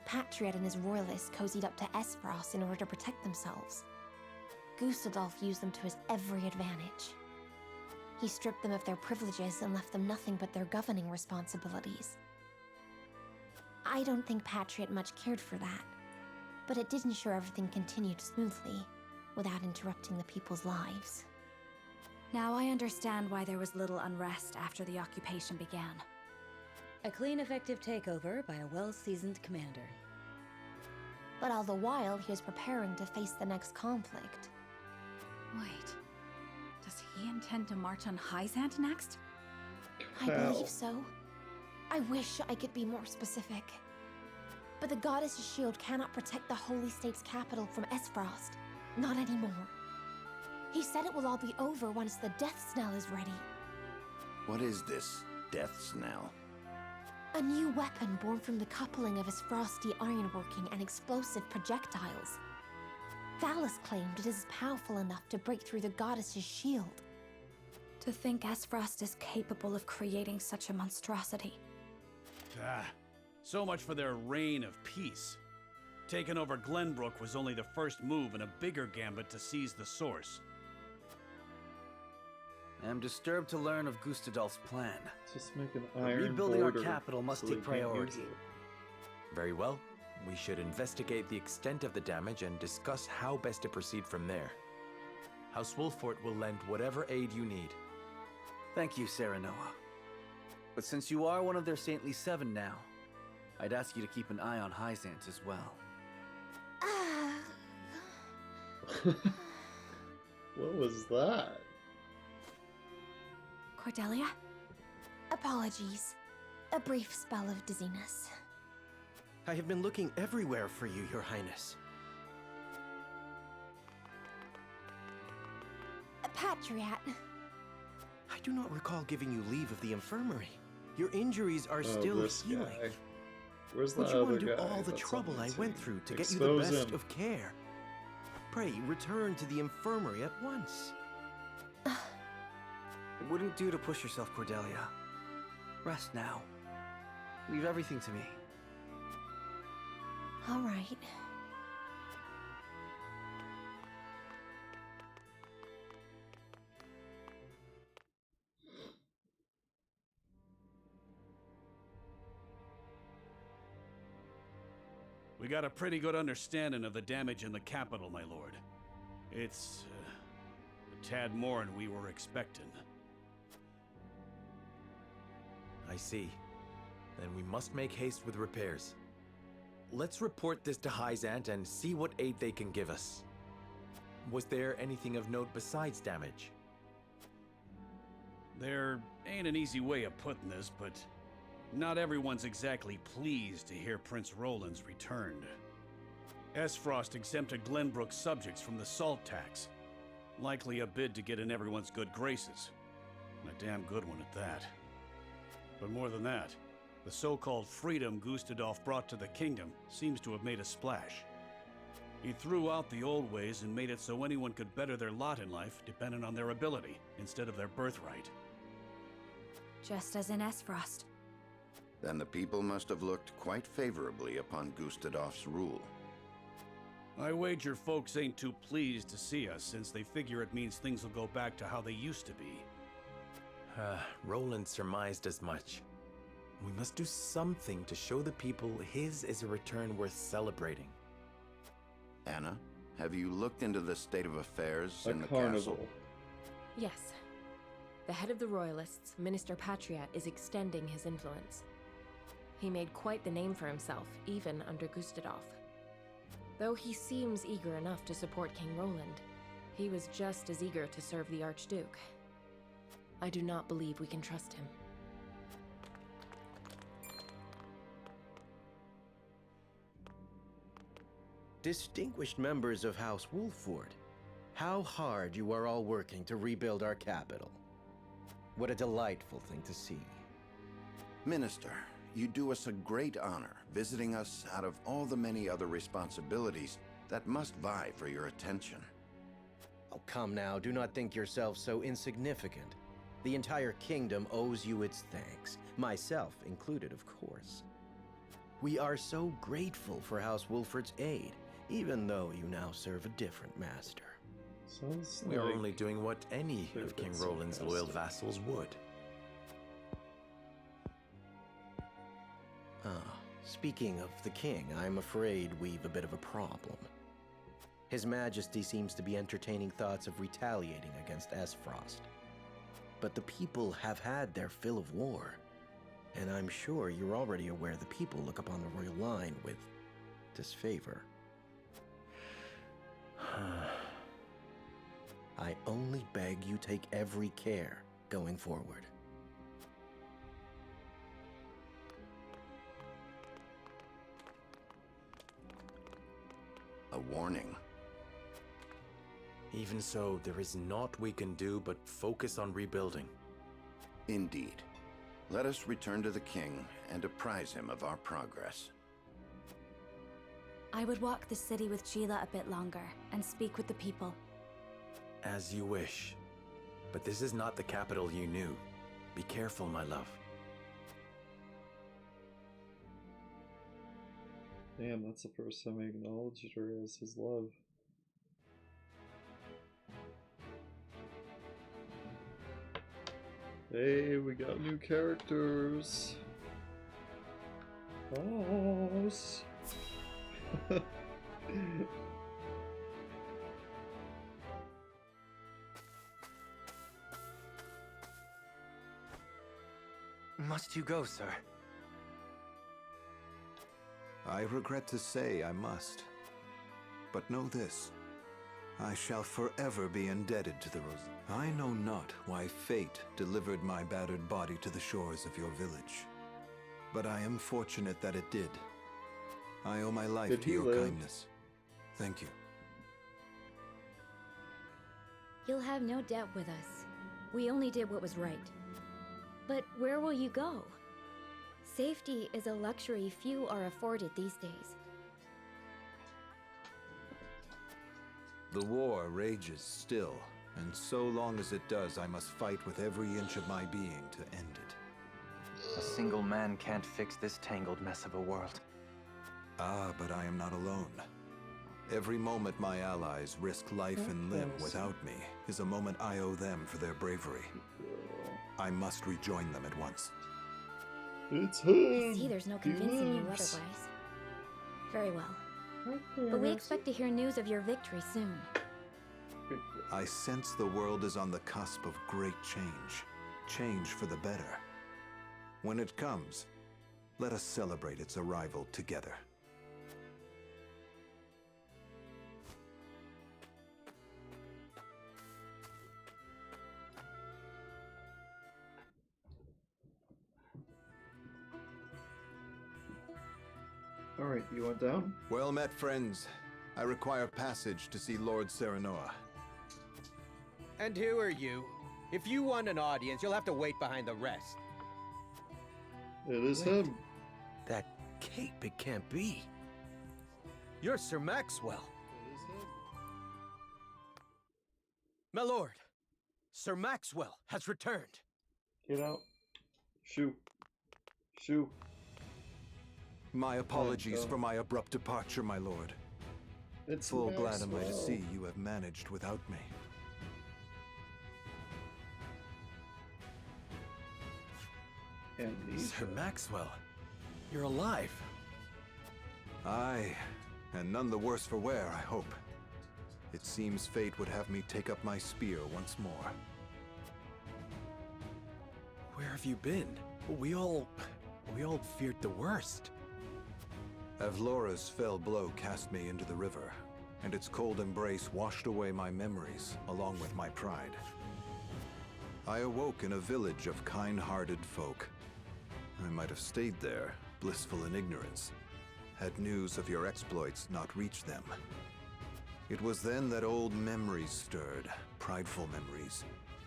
Patriot and his royalists cozied up to Esfrost in order to protect themselves. Gustadolf used them to his every advantage. He stripped them of their privileges and left them nothing but their governing responsibilities. I don't think Patriot much cared for that, but it did ensure everything continued smoothly, without interrupting the people's lives. Now I understand why there was little unrest after the occupation began. A clean, effective takeover by a well-seasoned commander. But all the while, he was preparing to face the next conflict. Wait, does he intend to march on Hyzant next? I believe so. I wish I could be more specific. But the goddess's shield cannot protect the Holy State's capital from Esfrost. Not anymore. He said it will all be over once the death snell is ready. What is this death snell? A new weapon born from the coupling of his frosty ironworking and explosive projectiles. Valis claimed it is powerful enough to break through the goddess's shield. To think Esfrost is capable of creating such a monstrosity. So much for their reign of peace. Taking over Glenbrook was only the first move in a bigger gambit to seize the source. I am disturbed to learn of Gustadolf's plan. Just make an But iron rebuilding our border capital must so they take can't use priority. it. Very well. We should investigate the extent of the damage and discuss how best to proceed from there. House Wolfort will lend whatever aid you need. Thank you, Serenoa. But since you are one of their saintly 7 now, I'd ask you to keep an eye on Hyzant as well. What was that? Cordelia? Apologies. A brief spell of dizziness. I have been looking everywhere for you, Your Highness. Patriot. I do not recall giving you leave of the infirmary. Your injuries are still this healing. guy. Where's Would that you other undo guy? all the That's trouble on I the went team? through to get you the Expose best him. of care? Pray, return to the infirmary at once. It wouldn't do to push yourself, Cordelia. Rest now. Leave everything to me. All right. We got a pretty good understanding of the damage in the capital, my lord. It's a tad more than we were expecting. I see. Then we must make haste with repairs. Let's report this to Hyzant and see what aid they can give us. Was there anything of note besides damage? There ain't an easy way of putting this, but not everyone's exactly pleased to hear Prince Roland's returned. Esfrost exempted Glenbrook's subjects from the salt tax. Likely a bid to get in everyone's good graces. And a damn good one at that. But more than that, the so-called freedom Gustadolf brought to the kingdom seems to have made a splash. He threw out the old ways and made it so anyone could better their lot in life dependent on their ability instead of their birthright. Just as in Esfrost. Then the people must have looked quite favorably upon Gustadolf's rule. I wager folks ain't too pleased to see us, since they figure it means things will go back to how they used to be. Roland surmised as much. We must do something to show the people his is a return worth celebrating. Anna, have you looked into the state of affairs in the carnival. castle? Yes. The head of the Royalists, Minister Patriot, is extending his influence. He made quite the name for himself, even under Gustadolf. Though he seems eager enough to support King Roland, he was just as eager to serve the Archduke. I do not believe we can trust him. Distinguished members of House Wolford, how hard you are all working to rebuild our capital. What a delightful thing to see. Minister, you do us a great honor visiting us out of all the many other responsibilities that must vie for your attention. Oh, come now, do not think yourself so insignificant. The entire kingdom owes you its thanks, myself included, of course. We are so grateful for House Wolford's aid, even though you now serve a different master. Sounds We are like only doing what any of King Roland's loyal vassals would. Speaking of the king, I'm afraid we've a bit of a problem. His Majesty seems to be entertaining thoughts of retaliating against Esfrost. But the people have had their fill of war, and I'm sure you're already aware the people look upon the royal line with disfavor. I only beg you take every care going forward. A warning. Even so, there is naught we can do but focus on rebuilding. Indeed. Let us return to the king and apprise him of our progress. I would walk the city with Sheila a bit longer and speak with the people. As you wish. But this is not the capital you knew. Be careful, my love. Damn, that's the first time I acknowledged her as his love. Hey, we got new characters. Boss. Must you go, sir? I regret to say I must. But know this. I shall forever be indebted to the Rose. I know not why fate delivered my battered body to the shores of your village. But I am fortunate that it did. I owe my life to your kindness. Thank you. You'll have no debt with us. We only did what was right. But where will you go? Safety is a luxury few are afforded these days. The war rages still, and so long as it does, I must fight with every inch of my being to end it. A single man can't fix this tangled mess of a world. Ah, but I am not alone. Every moment my allies risk life and limb without me is a moment I owe them for their bravery. I must rejoin them at once. It's him! I see there's no convincing you otherwise. Very well. But we expect to hear news of your victory soon. I sense the world is on the cusp of great change. Change for the better. When it comes, let us celebrate its arrival together. Alright, you went down? Well met, friends. I require passage to see Lord Serenoa. And who are you? If you want an audience, you'll have to wait behind the rest. It is him. That cape, it can't be. You're Sir Maxwell. It is him. My lord, Sir Maxwell has returned. Get out. Shoo. Shoo. My apologies for my abrupt departure, my lord. It's Full glad am I to Maxwell. see you have managed without me. Amnesia. Sir Maxwell, you're alive. Aye, and none the worse for wear, I hope. It seems fate would have me take up my spear once more. Where have you been? We all feared the worst. Avlora's fell blow cast me into the river, and its cold embrace washed away my memories, along with my pride. I awoke in a village of kind-hearted folk. I might have stayed there, blissful in ignorance, had news of your exploits not reached them. It was then that old memories stirred, prideful memories,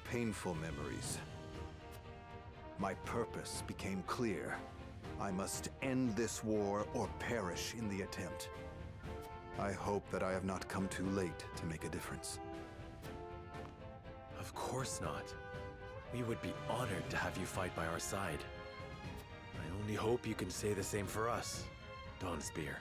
painful memories. My purpose became clear. I must end this war or perish in the attempt. I hope that I have not come too late to make a difference. Of course not. We would be honored to have you fight by our side. I only hope you can say the same for us, Dawnspear.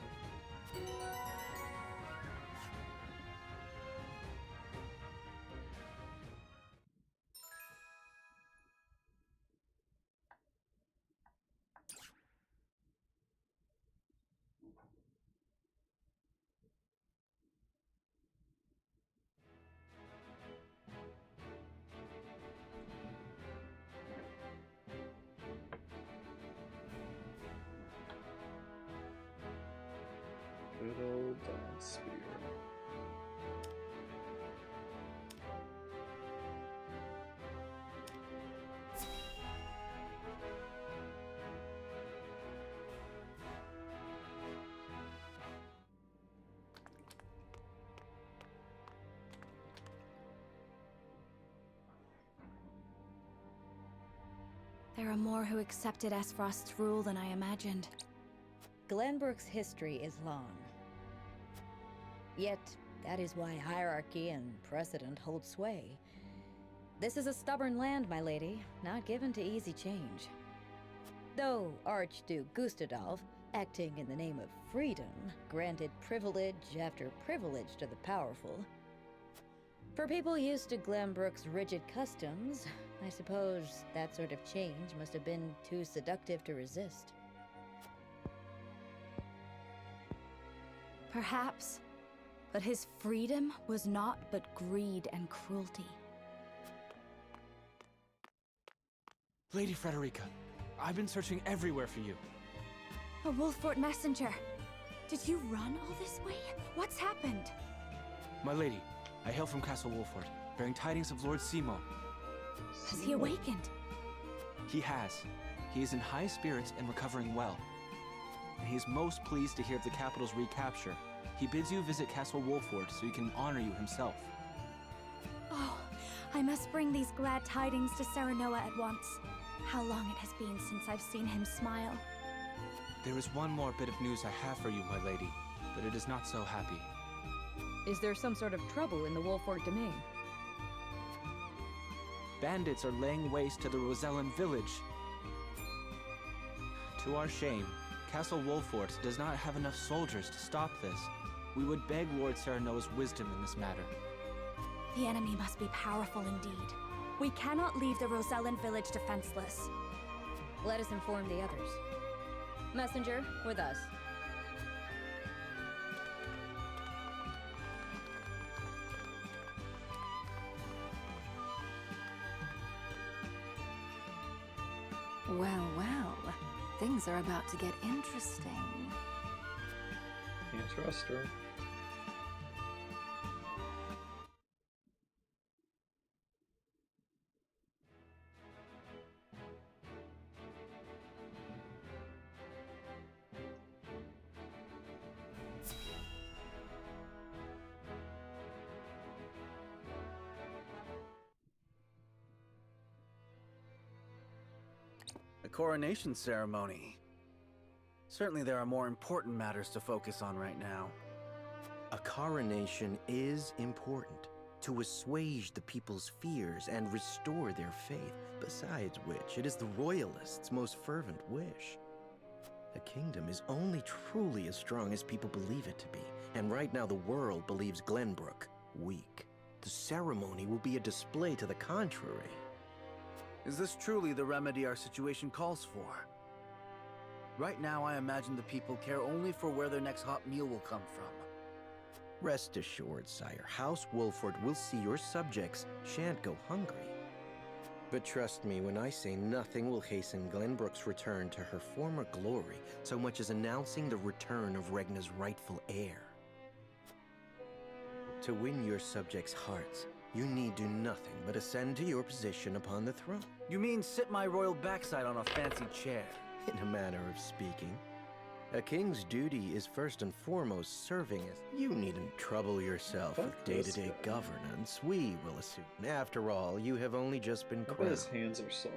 Good old Dawnspear. There are more who accepted Esfrost's rule than I imagined. Glenbrook's history is long. Yet, that is why hierarchy and precedent hold sway. This is a stubborn land, my lady, not given to easy change. Though Archduke Gustadolf, acting in the name of freedom, granted privilege after privilege to the powerful. For people used to Glenbrook's rigid customs, I suppose that sort of change must have been too seductive to resist. Perhaps, but his freedom was naught but greed and cruelty. Lady Frederica, I've been searching everywhere for you. A Wolfort messenger! Did you run all this way? What's happened? My lady, I hail from Castle Wolfort, bearing tidings of Lord Simo. Has he awakened? He has. He is in high spirits and recovering well. And he is most pleased to hear of the capital's recapture. He bids you visit Castle Wolfort so he can honor you himself. Oh, I must bring these glad tidings to Serenoa at once. How long it has been since I've seen him smile. There is one more bit of news I have for you, my lady, but it is not so happy. Is there some sort of trouble in the Wolfort domain? Bandits are laying waste to the Rosellan village. To our shame, Castle Wolfort does not have enough soldiers to stop this. We would beg Lord Serenoa's wisdom in this matter. The enemy must be powerful indeed. We cannot leave the Rosellan village defenseless. Let us inform the others. Messenger, with us. Well, well. Things are about to get interesting. Can't trust her. A coronation ceremony. Certainly there are more important matters to focus on right now. A coronation is important to assuage the people's fears and restore their faith, besides which it is the royalists' most fervent wish. A kingdom is only truly as strong as people believe it to be, and right now the world believes Glenbrook weak. The ceremony will be a display to the contrary. Is this truly the remedy our situation calls for? Right now, I imagine the people care only for where their next hot meal will come from. Rest assured, sire, House Wolford will see your subjects shan't go hungry. But trust me when I say nothing will hasten Glenbrook's return to her former glory so much as announcing the return of Regna's rightful heir. To win your subjects' hearts, you need do nothing but ascend to your position upon the throne. You mean sit my royal backside on a fancy chair? In a manner of speaking. A king's duty is first and foremost serving as... You needn't trouble yourself with day-to-day governance. We will assume. After all, you have only just been crowned. His hands are soft.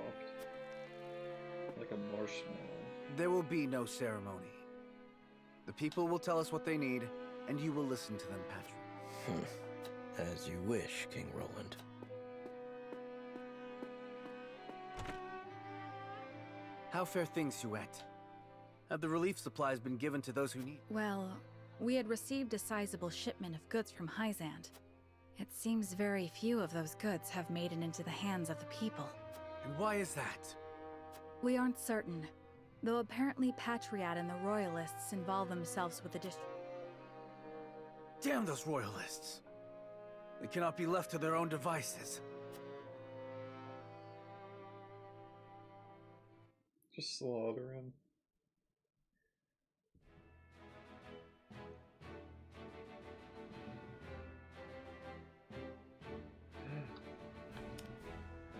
Like a marshmallow. There will be no ceremony. The people will tell us what they need, and you will listen to them, Patrick. As you wish, King Roland. How fare things, Huette? Have the relief supplies been given to those who need? Well, we had received a sizable shipment of goods from Hyzant. It seems very few of those goods have made it into the hands of the people. And why is that? We aren't certain, though apparently Patriat and the Royalists involve themselves with the Damn those Royalists! They cannot be left to their own devices. Just slaughter him.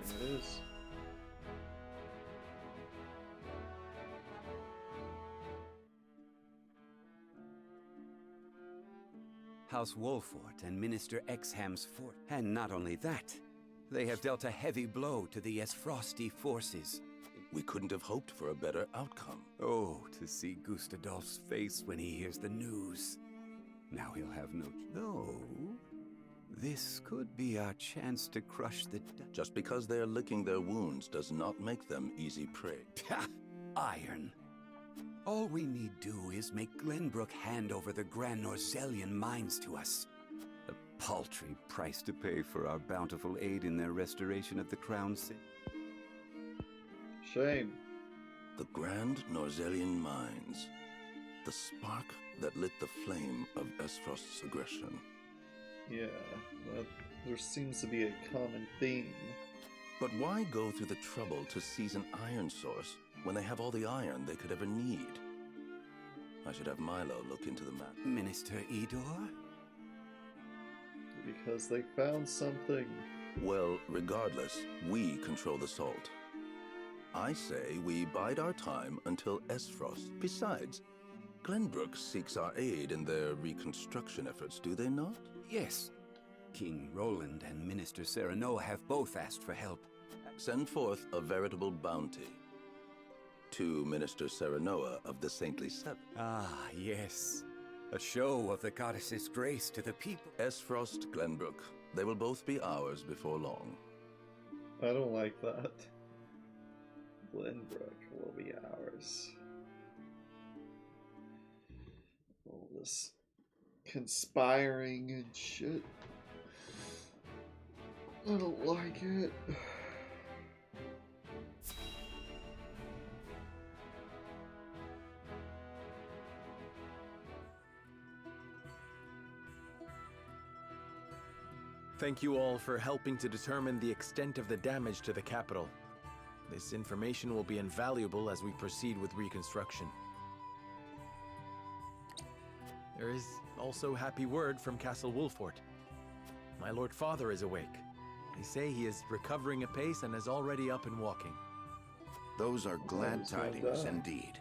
There it is. House Wolfort and Minister Exham's fort. And not only that, they have dealt a heavy blow to the Esfrosti forces. We couldn't have hoped for a better outcome. Oh, to see Gustadolf's face when he hears the news. Now he'll have no... Though, this could be our chance to crush the... Just because they're licking their wounds does not make them easy prey. Iron. All we need do is make Glenbrook hand over the Grand Norzellian mines to us. A paltry price to pay for our bountiful aid in their restoration of the Crown City. Shame. The Grand Norzellian mines. The spark that lit the flame of Esfrost's aggression. Yeah, well, there seems to be a common theme. But why go through the trouble to seize an iron source when they have all the iron they could ever need? I should have Milo look into the map. Minister Idor? Because they found something. Well, regardless, we control the salt. I say we bide our time until Esfrost. Besides, Glenbrook seeks our aid in their reconstruction efforts, do they not? Yes. King Roland and Minister Serenoa have both asked for help. Send forth a veritable bounty. To Minister Serenoa of the Saintly Seven. Ah, yes. A show of the goddess's grace to the people. Esfrost, Glenbrook. They will both be ours before long. I don't like that. Glenbrook will be ours. All this conspiring and shit. I don't like it. Thank you all for helping to determine the extent of the damage to the capital. This information will be invaluable as we proceed with reconstruction. There is also happy word from Castle Wolfort. My Lord Father is awake. They say he is recovering apace and is already up and walking. Those are glad tidings indeed.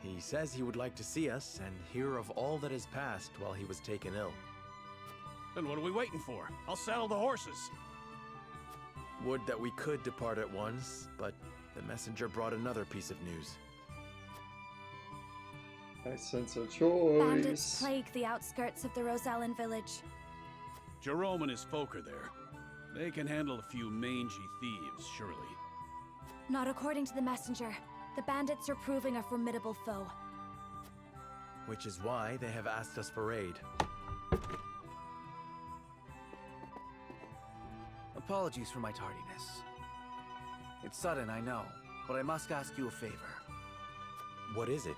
He says he would like to see us and hear of all that has passed while he was taken ill. Then what are we waiting for? I'll saddle the horses. Would that we could depart at once, but the messenger brought another piece of news. I sense a choice. Bandits plague the outskirts of the Rosellan village. Jerome and his folk are there. They can handle a few mangy thieves, surely. Not according to the messenger. The bandits are proving a formidable foe. Which is why they have asked us for aid. Apologies for my tardiness. It's sudden, I know, but I must ask you a favor. What is it?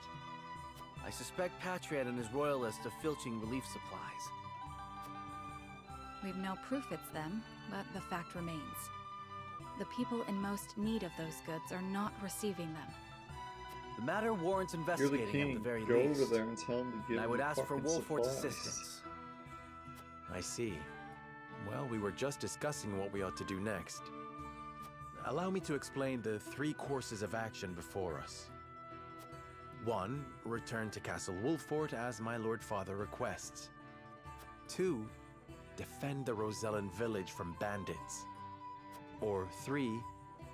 I suspect Patriot and his royalists of filching relief supplies. We've no proof it's them, but the fact remains. The people in most need of those goods are not receiving them. The matter warrants You're the investigating king. at the very Go least. over there and tell him to give And I would you ask for fucking Wolfort's supplies. assistance. I see. Well, we were just discussing what we ought to do next. Allow me to explain the 3 courses of action before us. 1. Return to Castle Wolfort as my Lord Father requests. 2. Defend the Rosellan village from bandits. Or 3.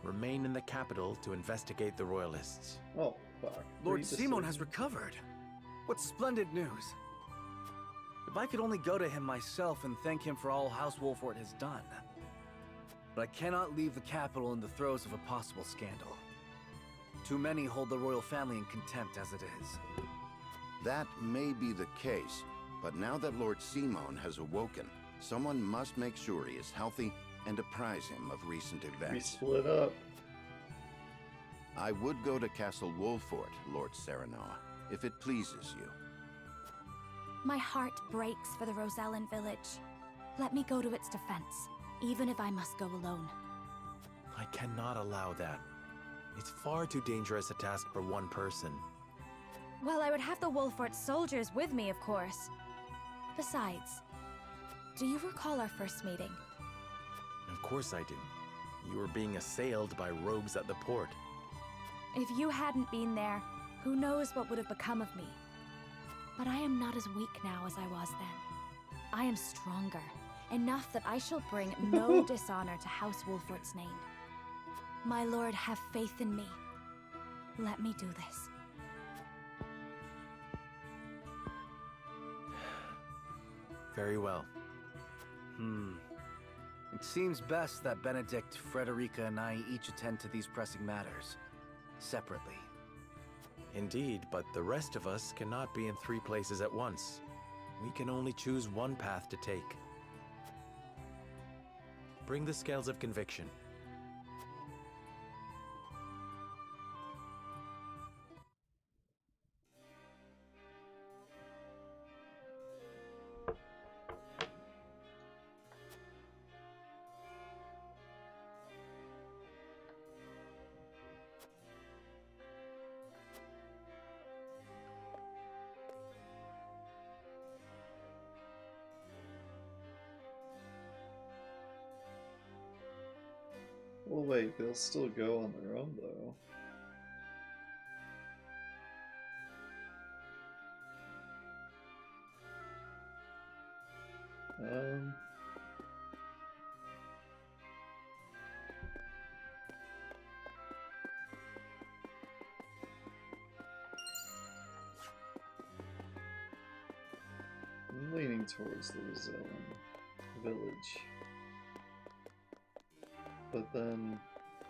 Remain in the capital to investigate the royalists. Oh, fuck. Lord Read the Simon statement. has recovered. What splendid news. If I could only go to him myself and thank him for all House Wolfort has done. But I cannot leave the capital in the throes of a possible scandal. Too many hold the royal family in contempt as it is. That may be the case, but now that Lord Simon has awoken, someone must make sure he is healthy and apprise him of recent We events. split up. I would go to Castle Wolfort, Lord Serenoa, if it pleases you. My heart breaks for the Rosellan village. Let me go to its defense, even if I must go alone. I cannot allow that. It's far too dangerous a task for one person. Well, I would have the Wolfort soldiers with me, of course. Besides, do you recall our first meeting? Of course I do. You were being assailed by rogues at the port. If you hadn't been there, who knows what would have become of me. But I am not as weak now as I was then. I am stronger, enough that I shall bring no dishonor to House Wolfort's name. My lord, have faith in me. Let me do this. Very well. It seems best that Benedict, Frederica, and I each attend to these pressing matters, separately. Indeed, but the rest of us cannot be in 3 places at once. We can only choose one path to take. Bring the scales of conviction. Well, wait, they'll still go on their own, though. I'm leaning towards the village. But then,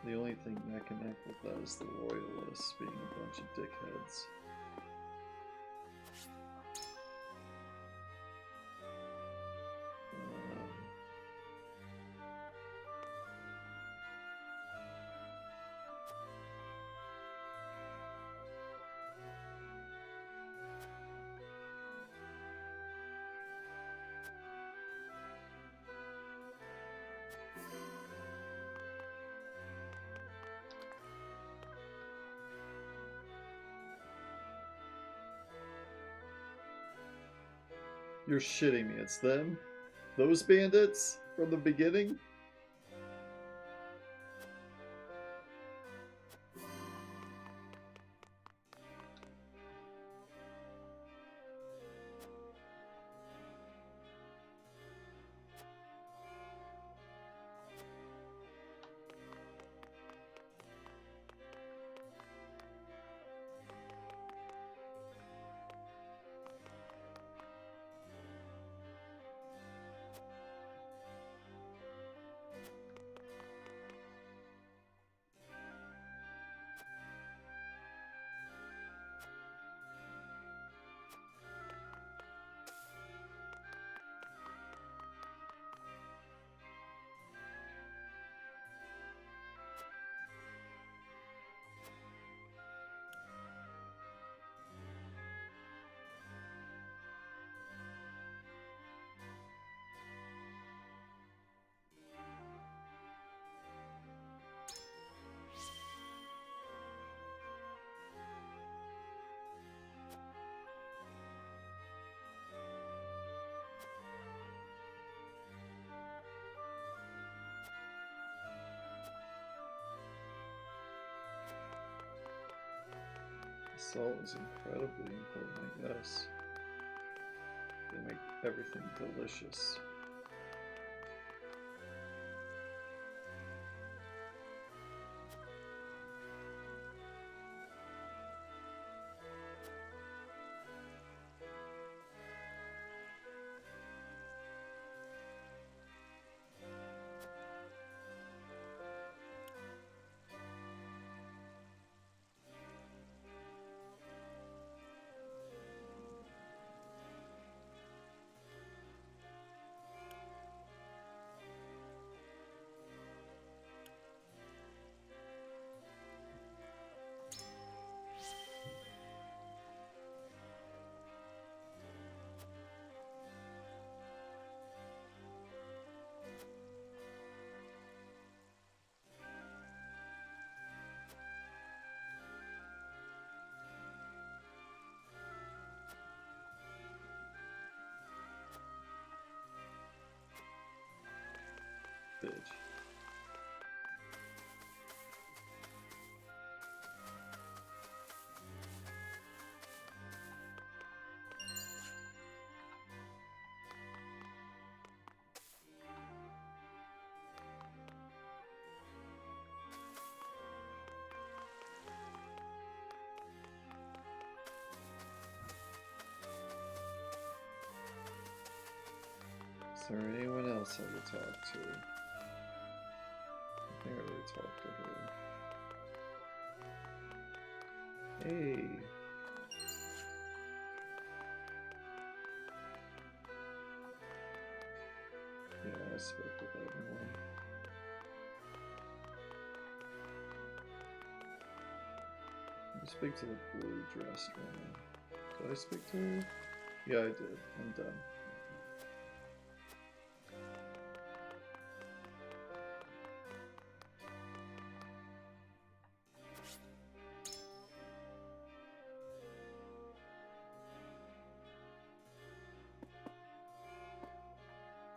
the only thing I connect with that is the Royalists being a bunch of dickheads. You're shitting me. It's them? Those bandits? From the beginning? Salt is incredibly important, I guess. They make everything delicious. Bitch. Is there anyone else I could talk to? I think I already talked to her. Hey. Yeah, I spoke with everyone. I speak to the blue dressed woman. Did I speak to her? Yeah, I did. I'm done.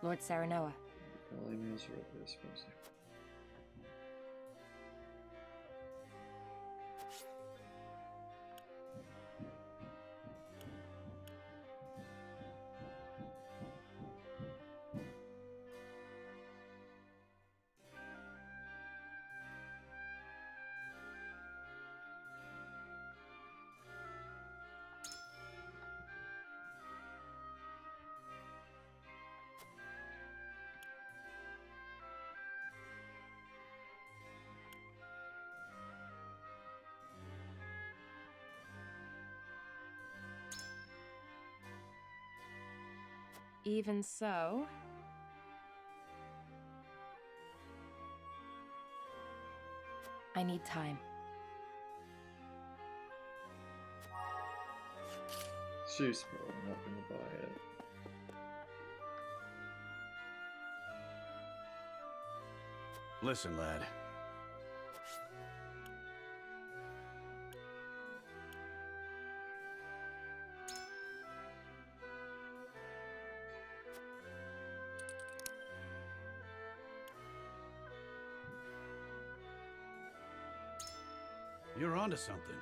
Lord Saranoa. Probably means right there, I suppose. Even so, I need time. She's probably not gonna buy it. Listen, lad. You're onto something.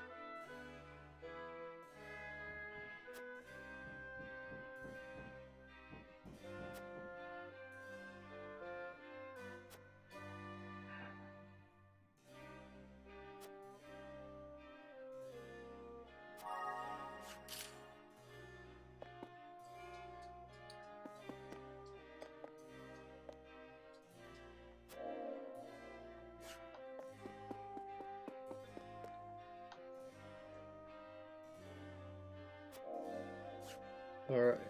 Alright,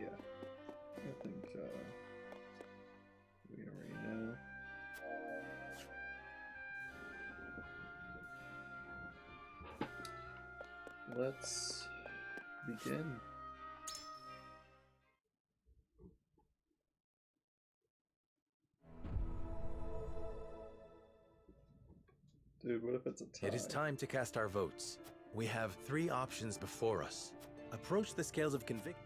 yeah. I think we already know. Let's begin. Dude, what if it's a tie? It is time to cast our votes. We have 3 options before us. Approach the scales of conviction.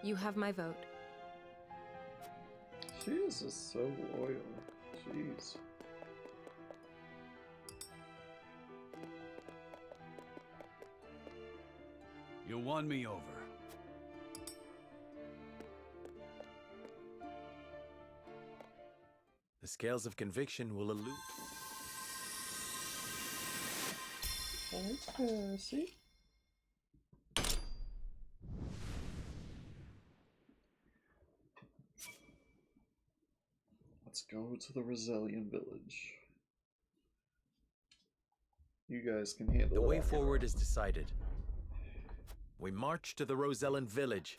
You have my vote. She is just so loyal. Jeez. You won me over. The scales of conviction will elude. See? Let's go to the Rosellian village. You guys can handle it. The way forward is decided. We march to the Rosellan village.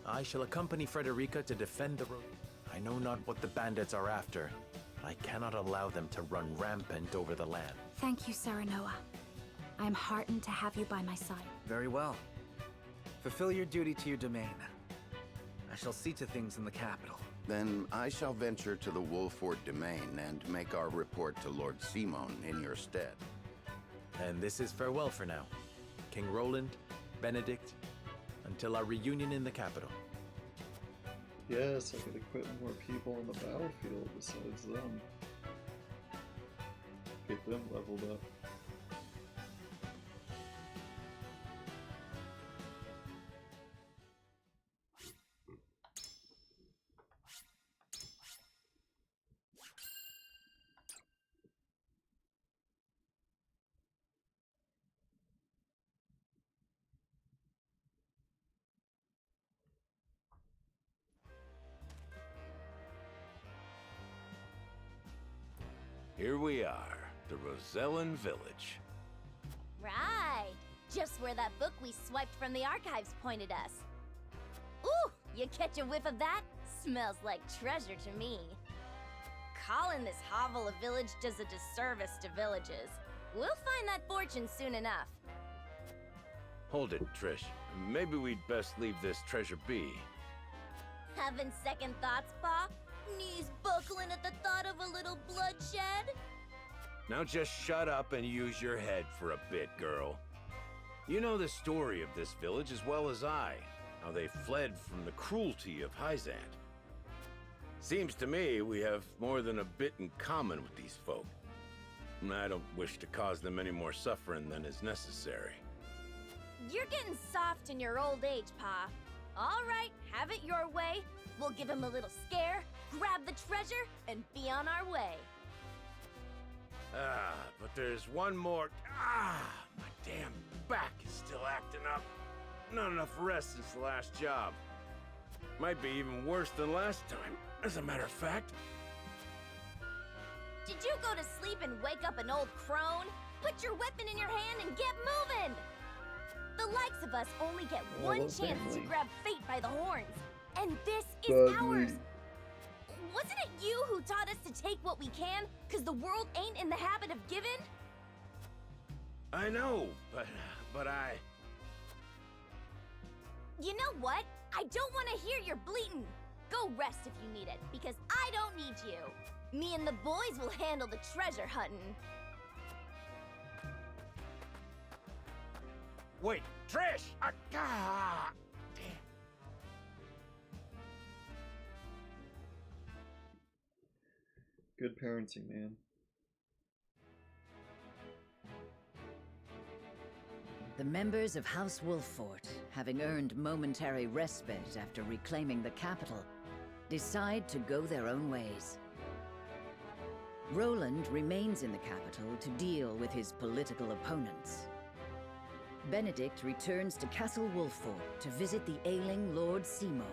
I shall accompany Frederica to defend the road. I know not what the bandits are after, but I cannot allow them to run rampant over the land. Thank you, Serenoa. I am heartened to have you by my side. Very well. Fulfill your duty to your domain. I shall see to things in the capital. Then I shall venture to the Wolford domain and make our report to Lord Simon in your stead. And this is farewell for now. King Roland, Benedict, until our reunion in the capital. Yes, I could equip more people on the battlefield besides them. Get them leveled up. Here we are, the Rosellan village. Right! Just where that book we swiped from the archives pointed us. Ooh! You catch a whiff of that? Smells like treasure to me. Calling this hovel a village does a disservice to villages. We'll find that fortune soon enough. Hold it, Trish. Maybe we'd best leave this treasure be. Having second thoughts, Pa? Knees buckling at the thought of a little bloodshed? Now just shut up and use your head for a bit, girl. You know the story of this village as well as I, how they fled from the cruelty of Hyzant. Seems to me we have more than a bit in common with these folk. And I don't wish to cause them any more suffering than is necessary. You're getting soft in your old age, Pa. All right, have it your way. We'll give him a little scare, grab the treasure, and be on our way. But there's one more. My damn back is still acting up. Not enough rest since the last job. Might be even worse than last time, as a matter of fact. Did you go to sleep and wake up an old crone? Put your weapon in your hand and get moving! The likes of us only get one chance to grab fate by the horns. And this is ours! Wasn't it you who taught us to take what we can, cause the world ain't in the habit of giving? I know, but You know what? I don't want to hear your bleating. Go rest if you need it, because I don't need you. Me and the boys will handle the treasure hunting. Wait, Trish! Good parenting, man. The members of House Wolffort, having earned momentary respite after reclaiming the capital, decide to go their own ways. Roland remains in the capital to deal with his political opponents. Benedict returns to Castle Wolffort to visit the ailing Lord Simon.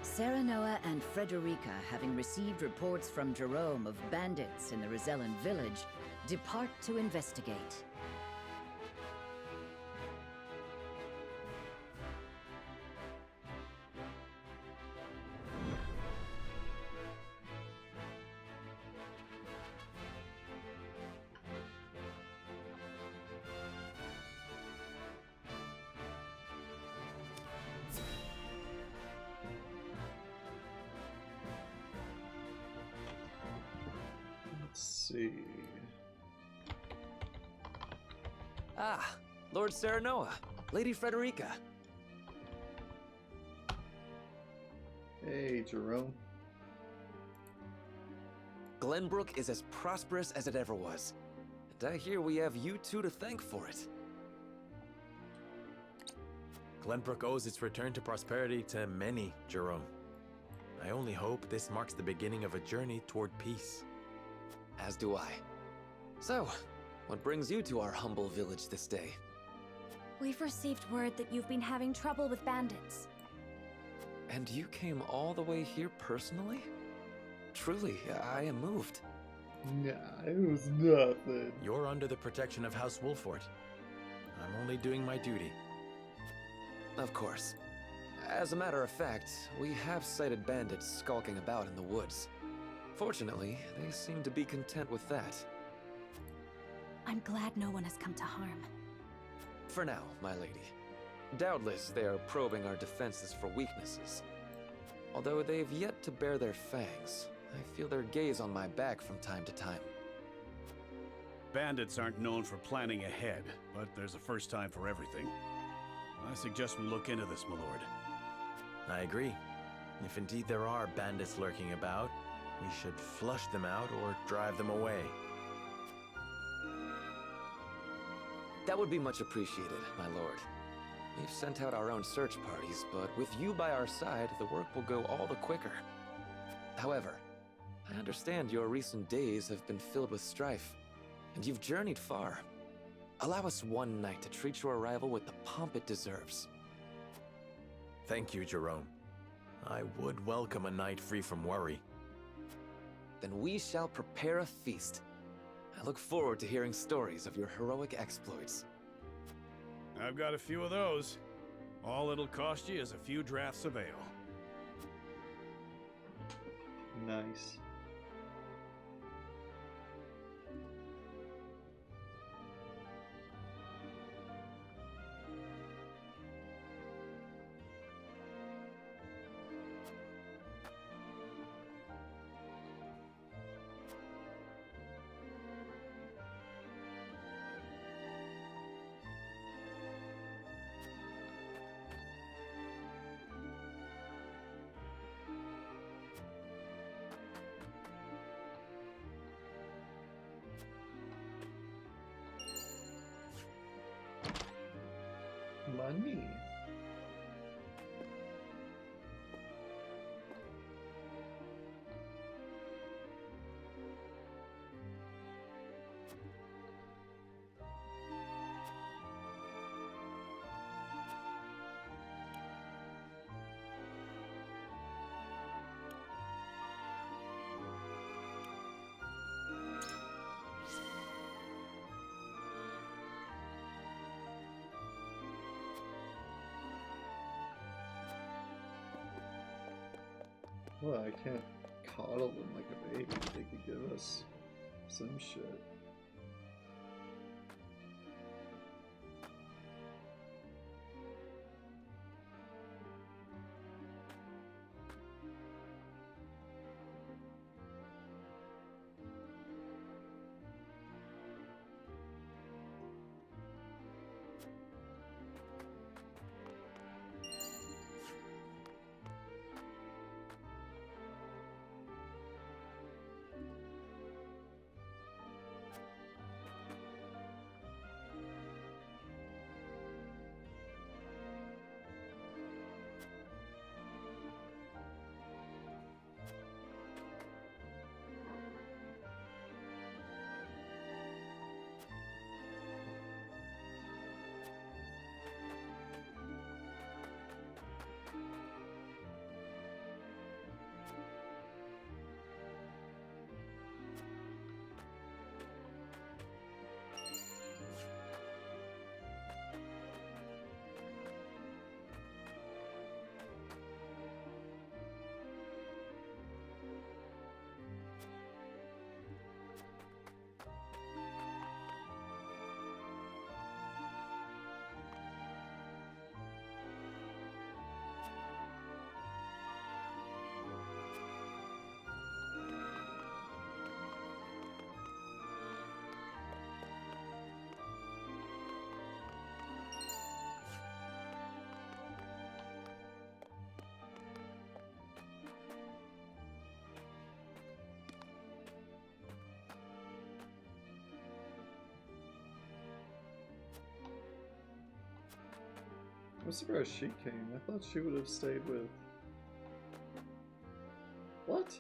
Serenoa and Frederica, having received reports from Jerome of bandits in the Rosellan village, depart to investigate. Let's see. Ah, Lord Serenoa, Lady Frederica. Hey, Jerome. Glenbrook is as prosperous as it ever was. And I hear we have you two to thank for it. Glenbrook owes its return to prosperity to many, Jerome. I only hope this marks the beginning of a journey toward peace. As do I. So, what brings you to our humble village this day? We've received word that you've been having trouble with bandits. And you came all the way here personally? Truly, I am moved. Nah, it was nothing. You're under the protection of House Wolffort. I'm only doing my duty. Of course. As a matter of fact, we have sighted bandits skulking about in the woods. Fortunately, they seem to be content with that. I'm glad no one has come to harm. For now, my lady. Doubtless they are probing our defenses for weaknesses. Although they've yet to bare their fangs, I feel their gaze on my back from time to time. Bandits aren't known for planning ahead, but there's a first time for everything. I suggest we look into this, my lord. I agree. If indeed there are bandits lurking about, we should flush them out or drive them away. That would be much appreciated, my lord. We've sent out our own search parties, but with you by our side, the work will go all the quicker. However, I understand your recent days have been filled with strife, and you've journeyed far. Allow us one night to treat your arrival with the pomp it deserves. Thank you, Jerome. I would welcome a night free from worry. Then we shall prepare a feast. I look forward to hearing stories of your heroic exploits. I've got a few of those. All it'll cost you is a few draughts of ale. Nice. Money. Well, I can't coddle them like a baby. They could give us some shit. I'm surprised she came. I thought she would have stayed with... What?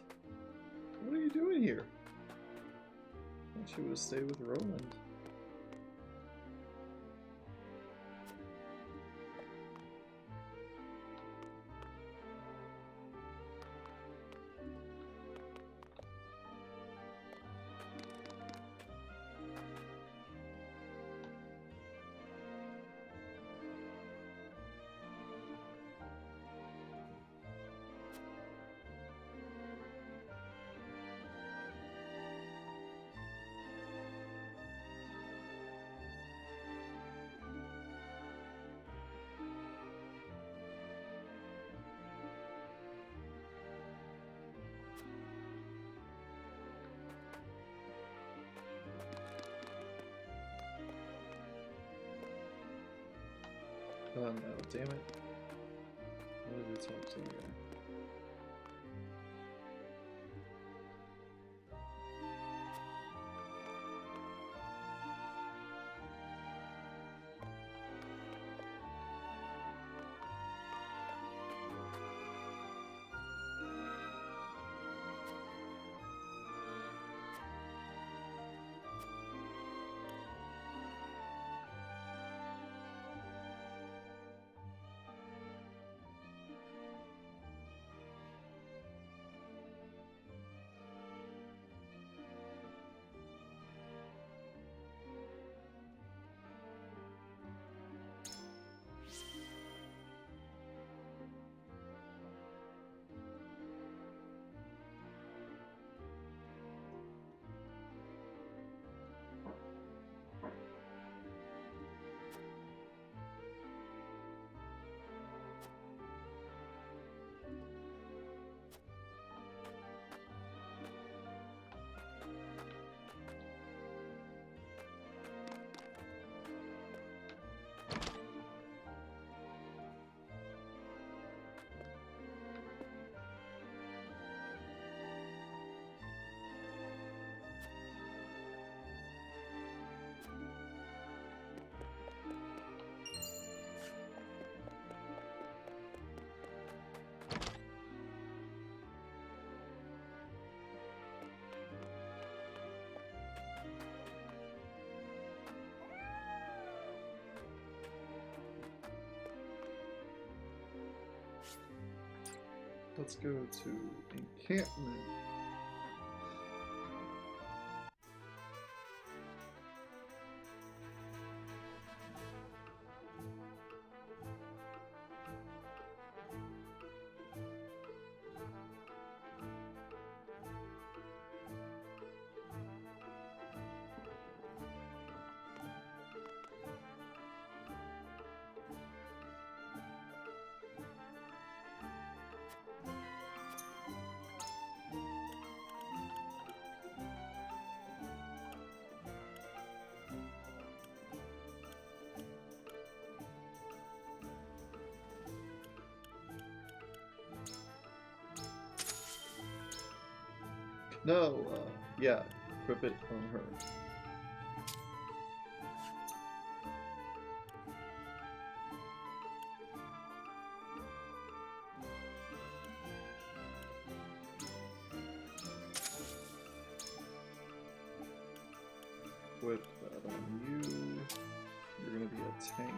What are you doing here? I thought she would have stayed with Roland. Oh no, damn it. What did it talk to you? Let's go to encampment. No, yeah, equip it on her. Equip that on you. You're gonna be a tank.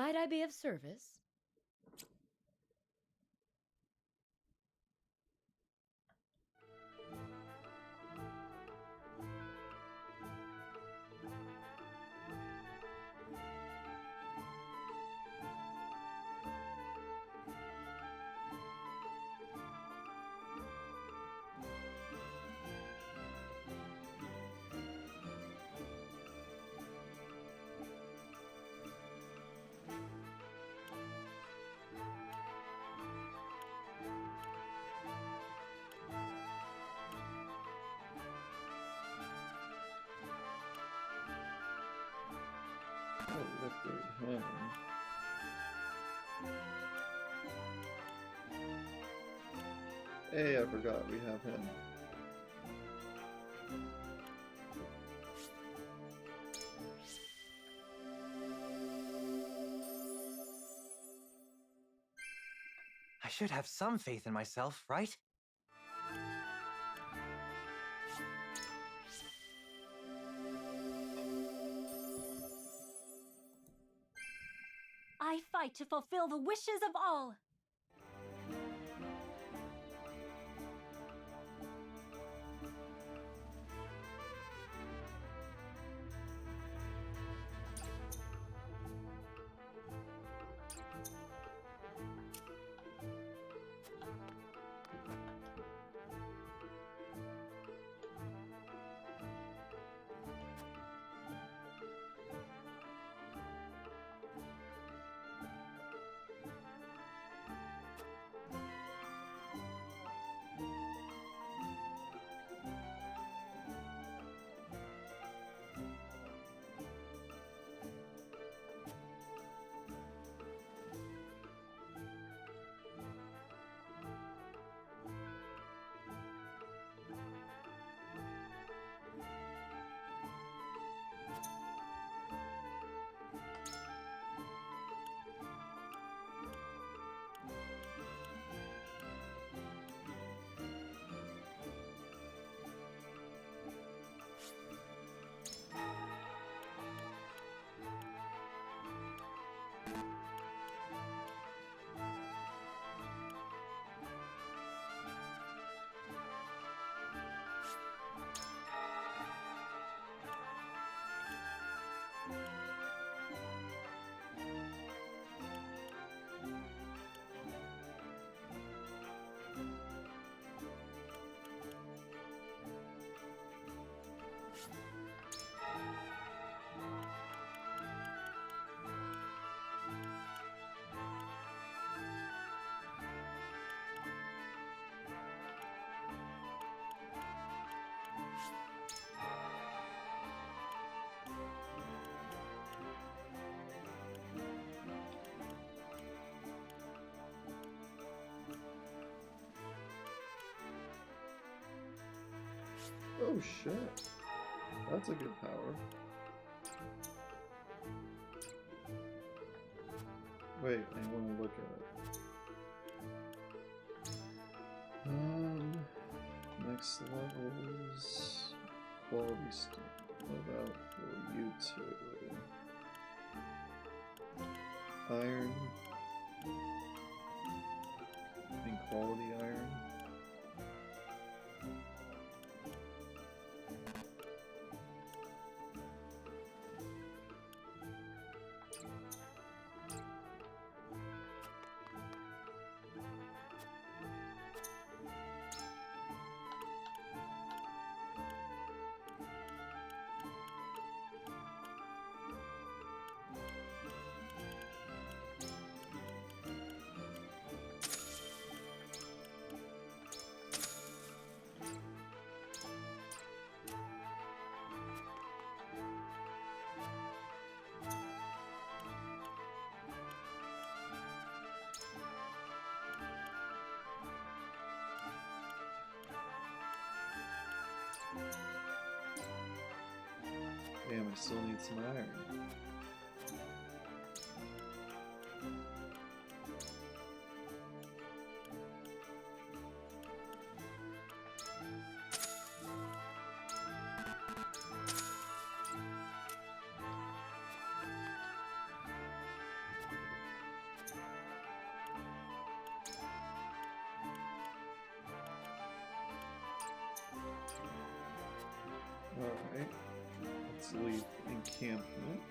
Might I be of service? Oh, upgrade him. Hey, I forgot we have him. I should have some faith in myself, right? I fight to fulfill the wishes of all. Oh shit. That's a good power. Wait, I want to look at it. Next levels. Quality stuff. What about for you two? Iron. And quality iron. Damn, I still need some iron. Alright. Let's leave encampment.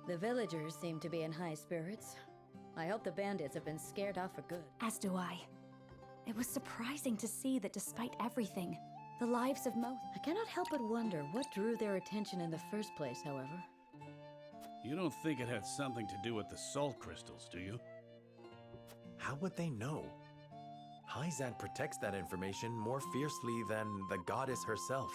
The villagers seem to be in high spirits. I hope the bandits have been scared off for good. As do I. It was surprising to see that despite everything, the lives of most... I cannot help but wonder what drew their attention in the first place, however. You don't think it had something to do with the salt crystals, do you? How would they know? Hyzant protects that information more fiercely than the goddess herself.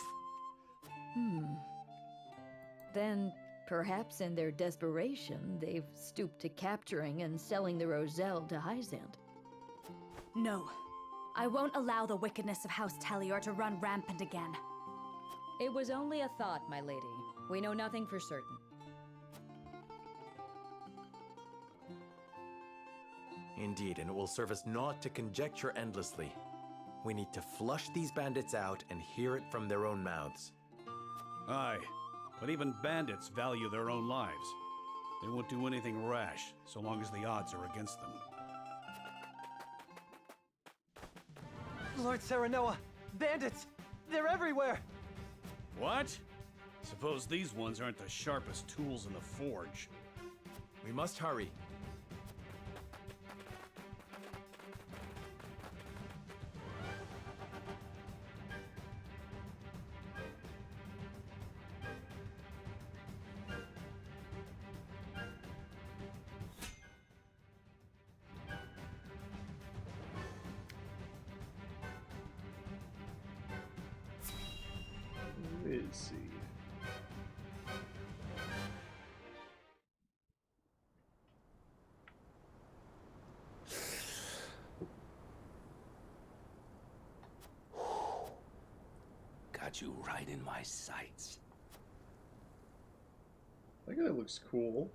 Then, perhaps in their desperation, they've stooped to capturing and selling the Roselle to Hyzant. No. I won't allow the wickedness of House Talior to run rampant again. It was only a thought, my lady. We know nothing for certain. Indeed, and it will serve us not to conjecture endlessly. We need to flush these bandits out and hear it from their own mouths. Aye, but even bandits value their own lives. They won't do anything rash, so long as the odds are against them. Lord Serenoa! Bandits! They're everywhere! What? Suppose these ones aren't the sharpest tools in the forge. We must hurry. Where is he? Got you right in my sights. That guy looks cool.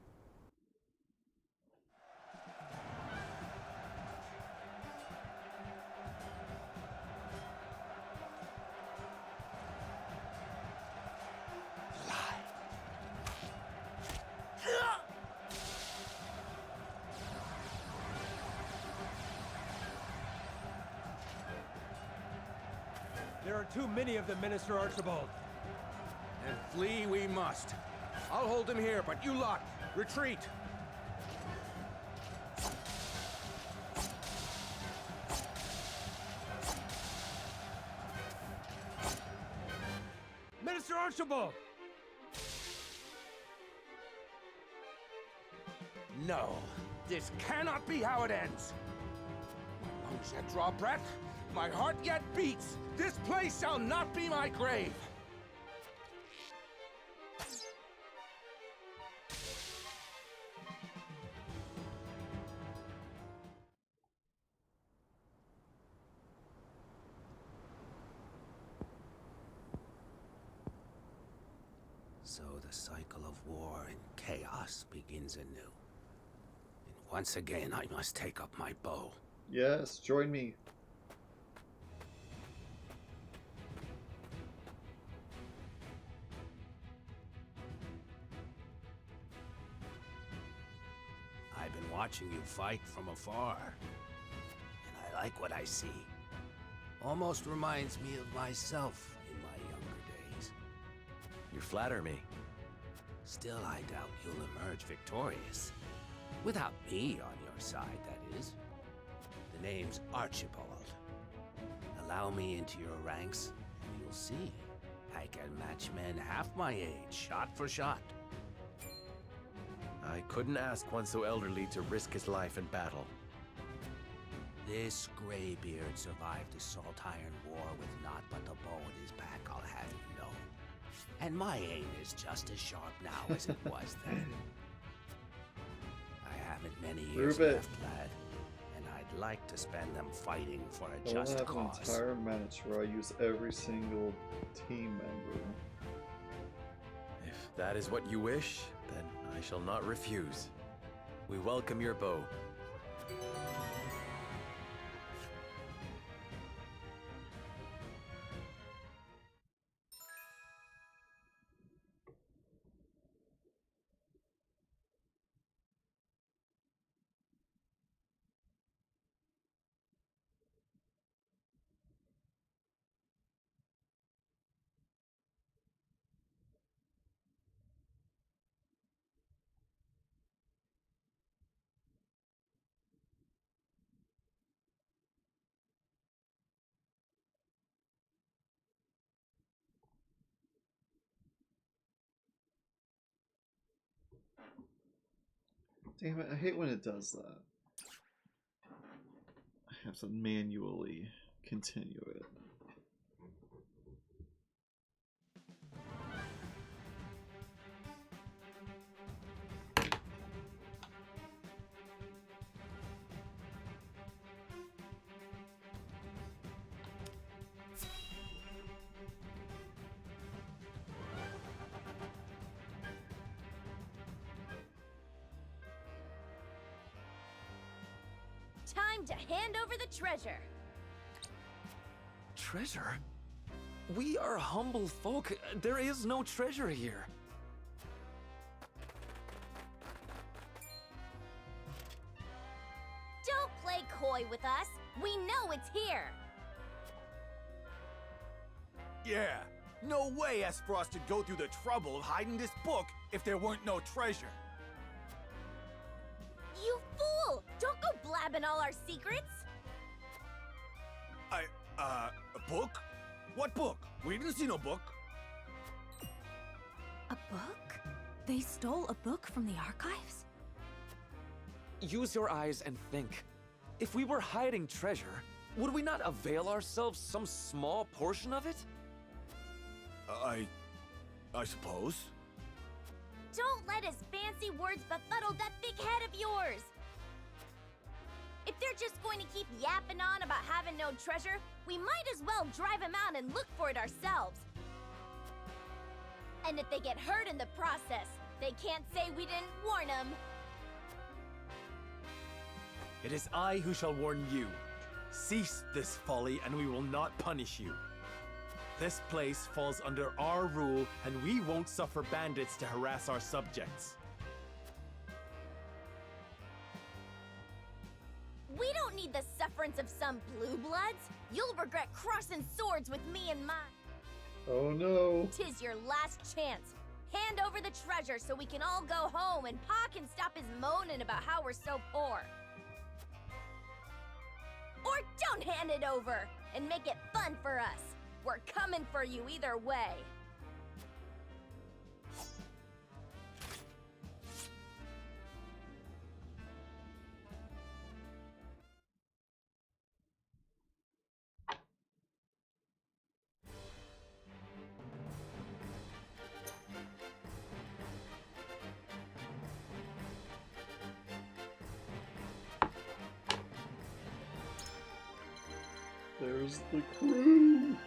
There are too many of them, Minister Archibald. And flee we must. I'll hold him here, but you lot, retreat! Minister Archibald! No, this cannot be how it ends. My lungs yet draw breath, my heart yet beats. This place shall not be my grave. So the cycle of war and chaos begins anew. And once again, I must take up my bow. Yes, join me. I've been watching you fight from afar, and I like what I see. Almost reminds me of myself in my younger days. You flatter me. Still, I doubt you'll emerge victorious. Without me on your side, that is. The name's Archibald. Allow me into your ranks, and you'll see. I can match men half my age, shot for shot. I couldn't ask one so elderly to risk his life in battle. This graybeard survived the Salt Iron War with naught but the bow in his back, I'll have you know. And my aim is just as sharp now as it was then. I haven't many years left, lad, and I'd like to spend them fighting for a just I have cause. an entire match where I use every single team member. If that is what you wish, then I shall not refuse. We welcome your bow. Damn it, I hate when it does that. I have to manually continue it. Time to hand over the treasure. Treasure? We are humble folk. There is no treasure here. Don't play coy with us. We know it's here. Yeah, no way Aspros would go through the trouble of hiding this book if there weren't no treasure. You fool! Don't go blabbing all our secrets. A book? What book? We didn't see no book. A book? They stole a book from the archives? Use your eyes and think. If we were hiding treasure, would we not avail ourselves some small portion of it? I suppose. Don't let his fancy words befuddle that big head of yours. If they're just going to keep yapping on about having no treasure, we might as well drive him out and look for it ourselves. And if they get hurt in the process, they can't say we didn't warn them. It is I who shall warn you. Cease this folly, and we will not punish you. This place falls under our rule, and we won't suffer bandits to harass our subjects. We don't need the sufferance of some blue bloods. You'll regret crossing swords with me and mine. Oh no. 'Tis your last chance. Hand over the treasure so we can all go home and Pa can stop his moaning about how we're so poor. Or don't hand it over and make it fun for us. We're coming for you either way. There's the crew!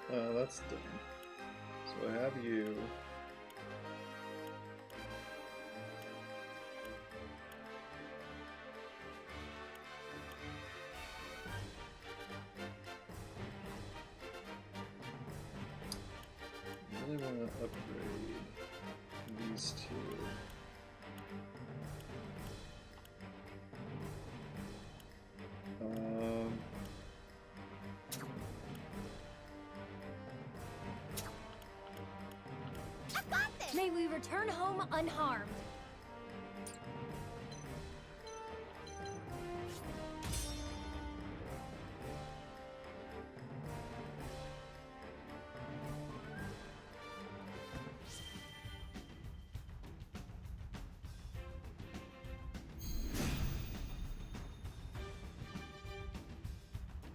That's done. So I have you. I really want to upgrade these two. May we return home unharmed.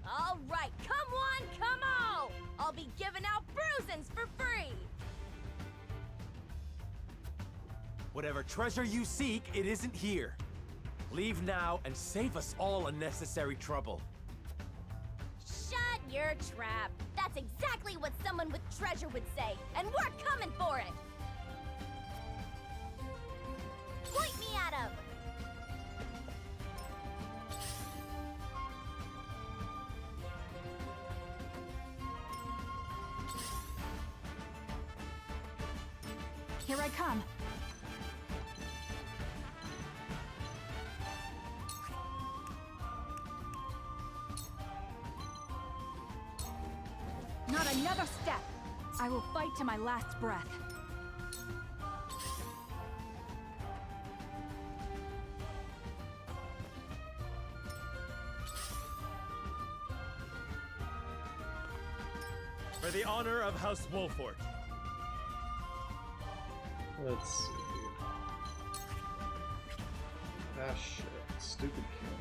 All right, come one, come all! I'll be giving out bruisings for free! Whatever treasure you seek, it isn't here. Leave now and save us all unnecessary trouble. Shut your trap! That's exactly what someone with treasure would say, and we're coming for it! Point me at him! Here I come. Not another step! I will fight to my last breath. For the honor of House Wolfort. Let's see. Ah, shit. Stupid camera.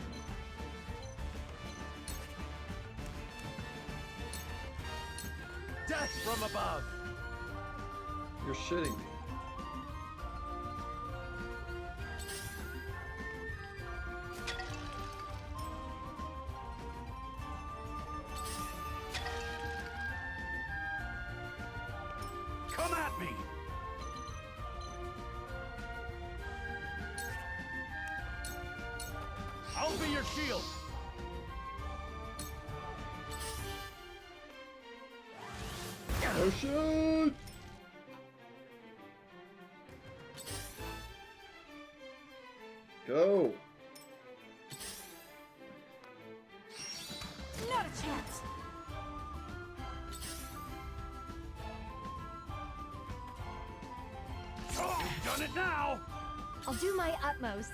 Death from above! You're shitting me. Come at me! I'll be your shield! Oh shit! Go! Not a chance! You've done it now! I'll do my utmost.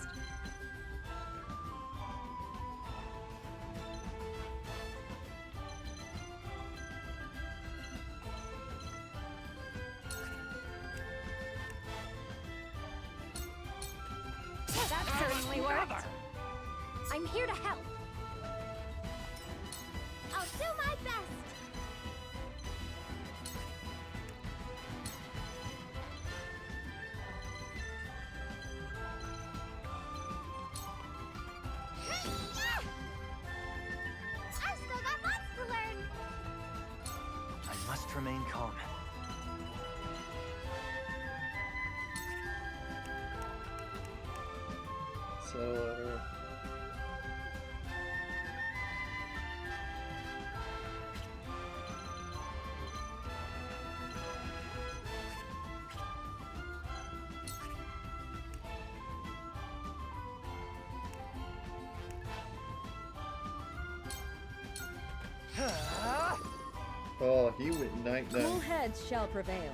That certainly worked. I'm here to help. I'll do my best. I've still got lots to learn. I must remain calm. So, oh, he went night night. Cool heads shall prevail.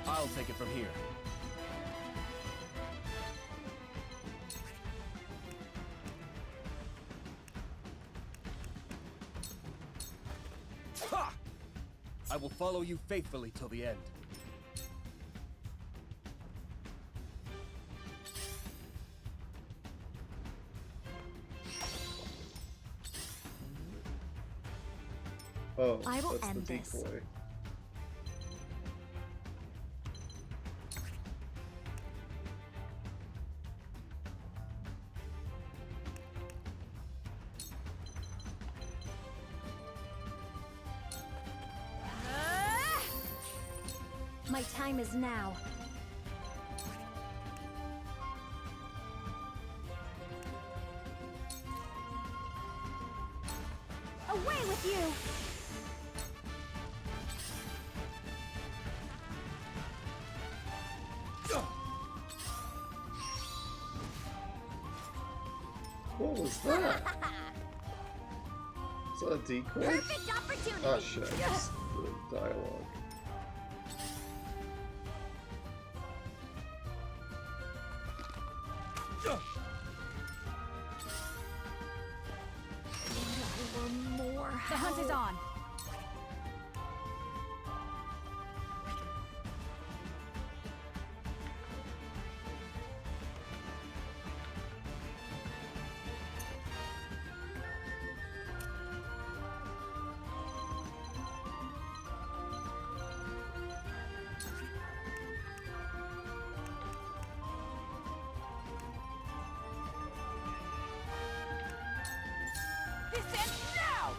I'll take it from here. Ha! I will follow you faithfully till the end. Oh, I will that's end the this. decoy. My time is now. Away with you! What was that? Is that a decoy? Perfect opportunity. Oh shit, it's the dialogue. The hunt is on. This ends now.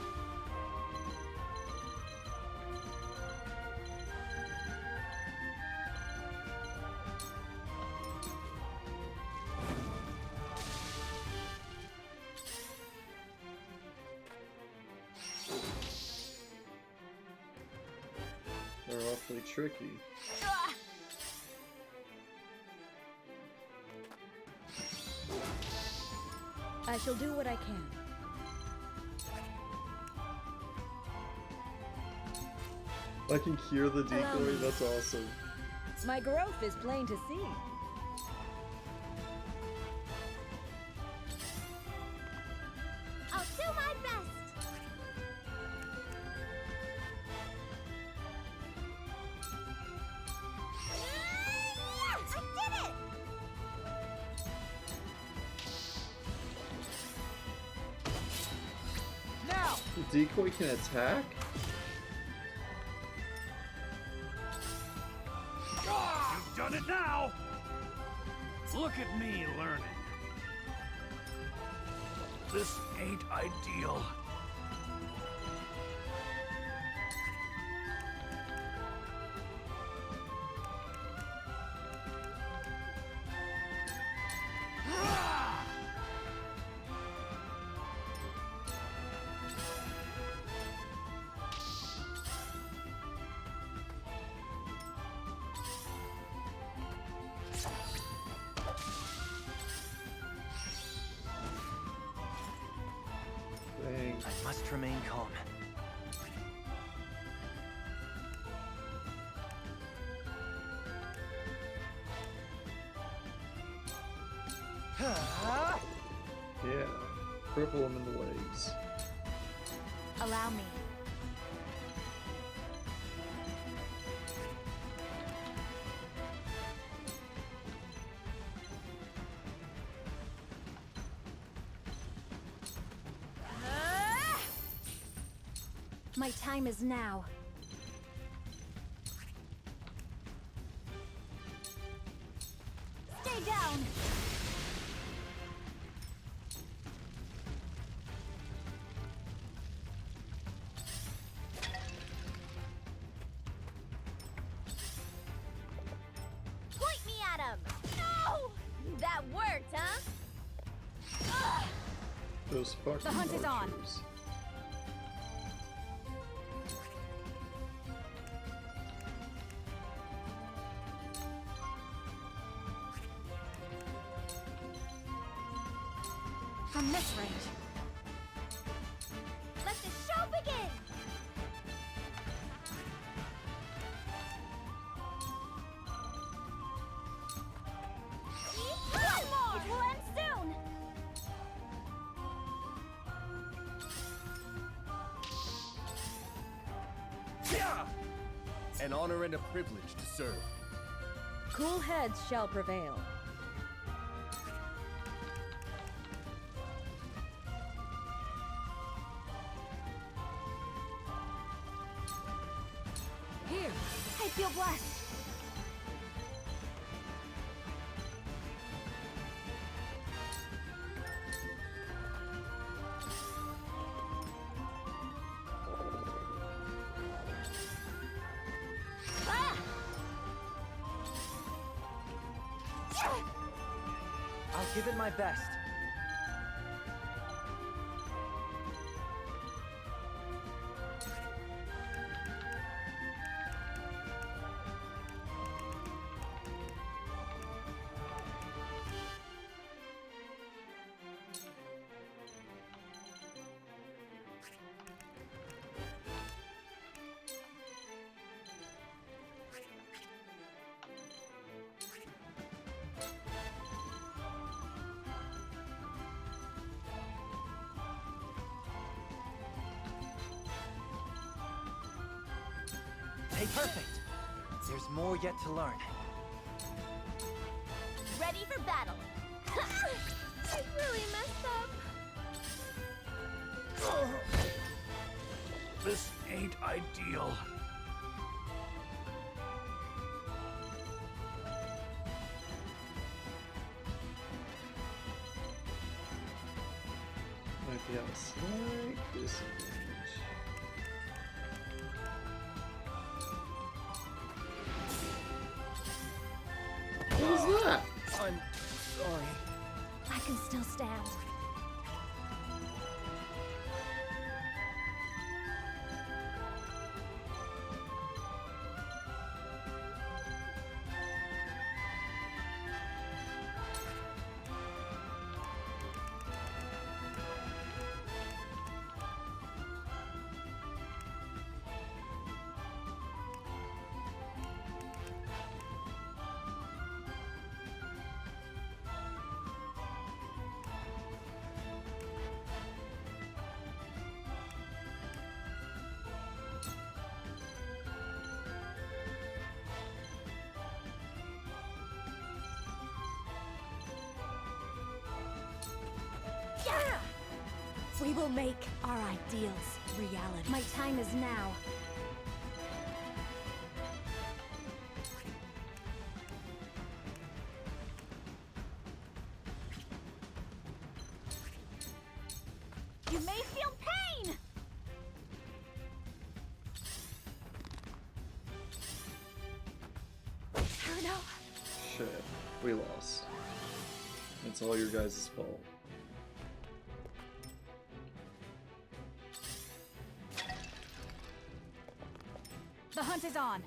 They're awfully tricky. I shall do what I can. I can hear the decoy, that's awesome. My growth is plain to see. I'll do my best. I did it! Now! The decoy can attack? You've done it now! Look at me learning. This ain't ideal. I must remain calm. Yeah, cripple him in the legs. Allow me. My time is now. Stay down! Point me at him! No! That worked, huh? Ugh. Those fucking The hunt is on. archers. From this range. Let the show begin! One more! It will end soon! An honor and a privilege to serve. Cool heads shall prevail. Here, I feel blessed. I'll give it my best. Hey, perfect. There's more yet to learn. Ready for battle! I really messed up! This ain't ideal. Might be at a slight disadvantage. What was that? I'm sorry. I can still stand. We will make our ideals reality. My time is now. You may feel pain! No. Shit, we lost. It's all your guys' fault. The hunt is on.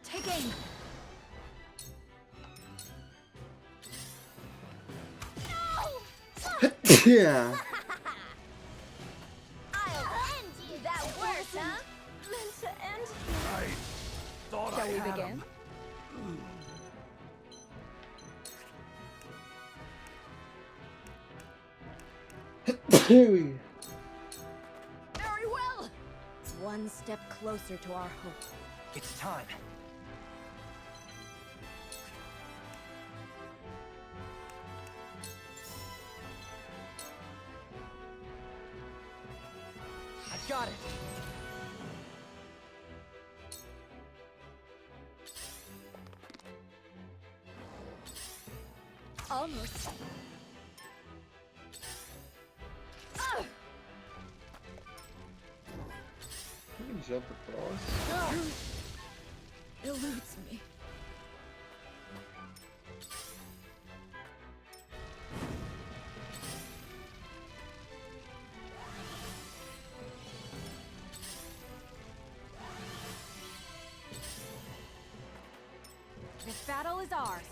Take aim. Yeah. I'll end you. That worked, huh? Meant to end. I thought Shall I we had begin? 'em. Very well. One step closer to our hope. It's time. I've got it. Almost. You can jump across. Eludes me. This battle is ours.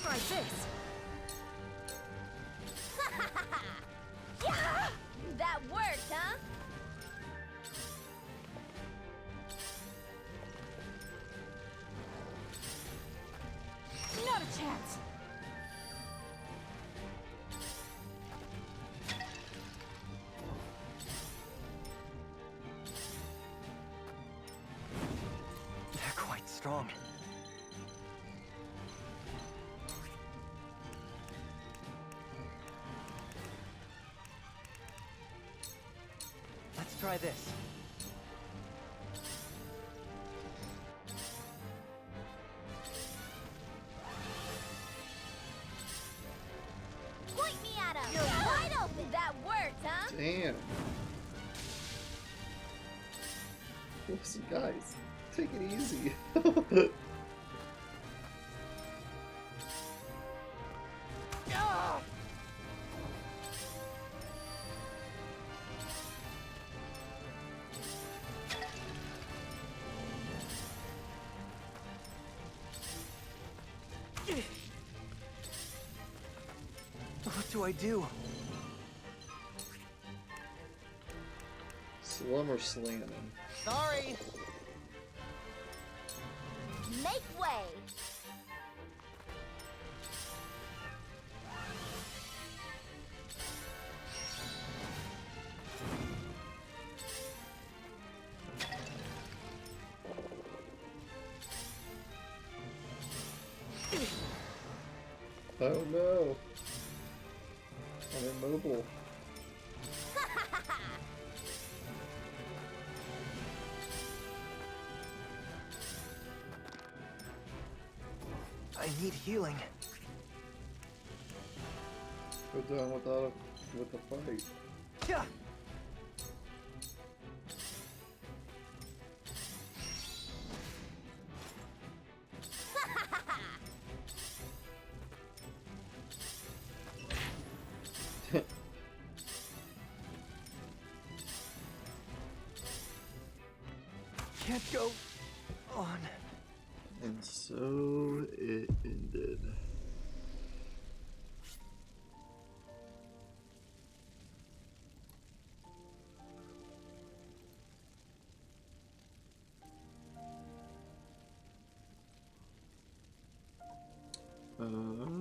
Try this. Yeah! That worked, huh? Not a chance. They're quite strong. Let's try this. Point me at him. You're wide open. That worked, huh? Damn. Listen, guys, take it easy. What do I do? Slum or slamming? Sorry. Make way. Oh no. I'm immobile. I need healing. Go down with the fight. Yeah. Can't go on. And so it ended. Uh,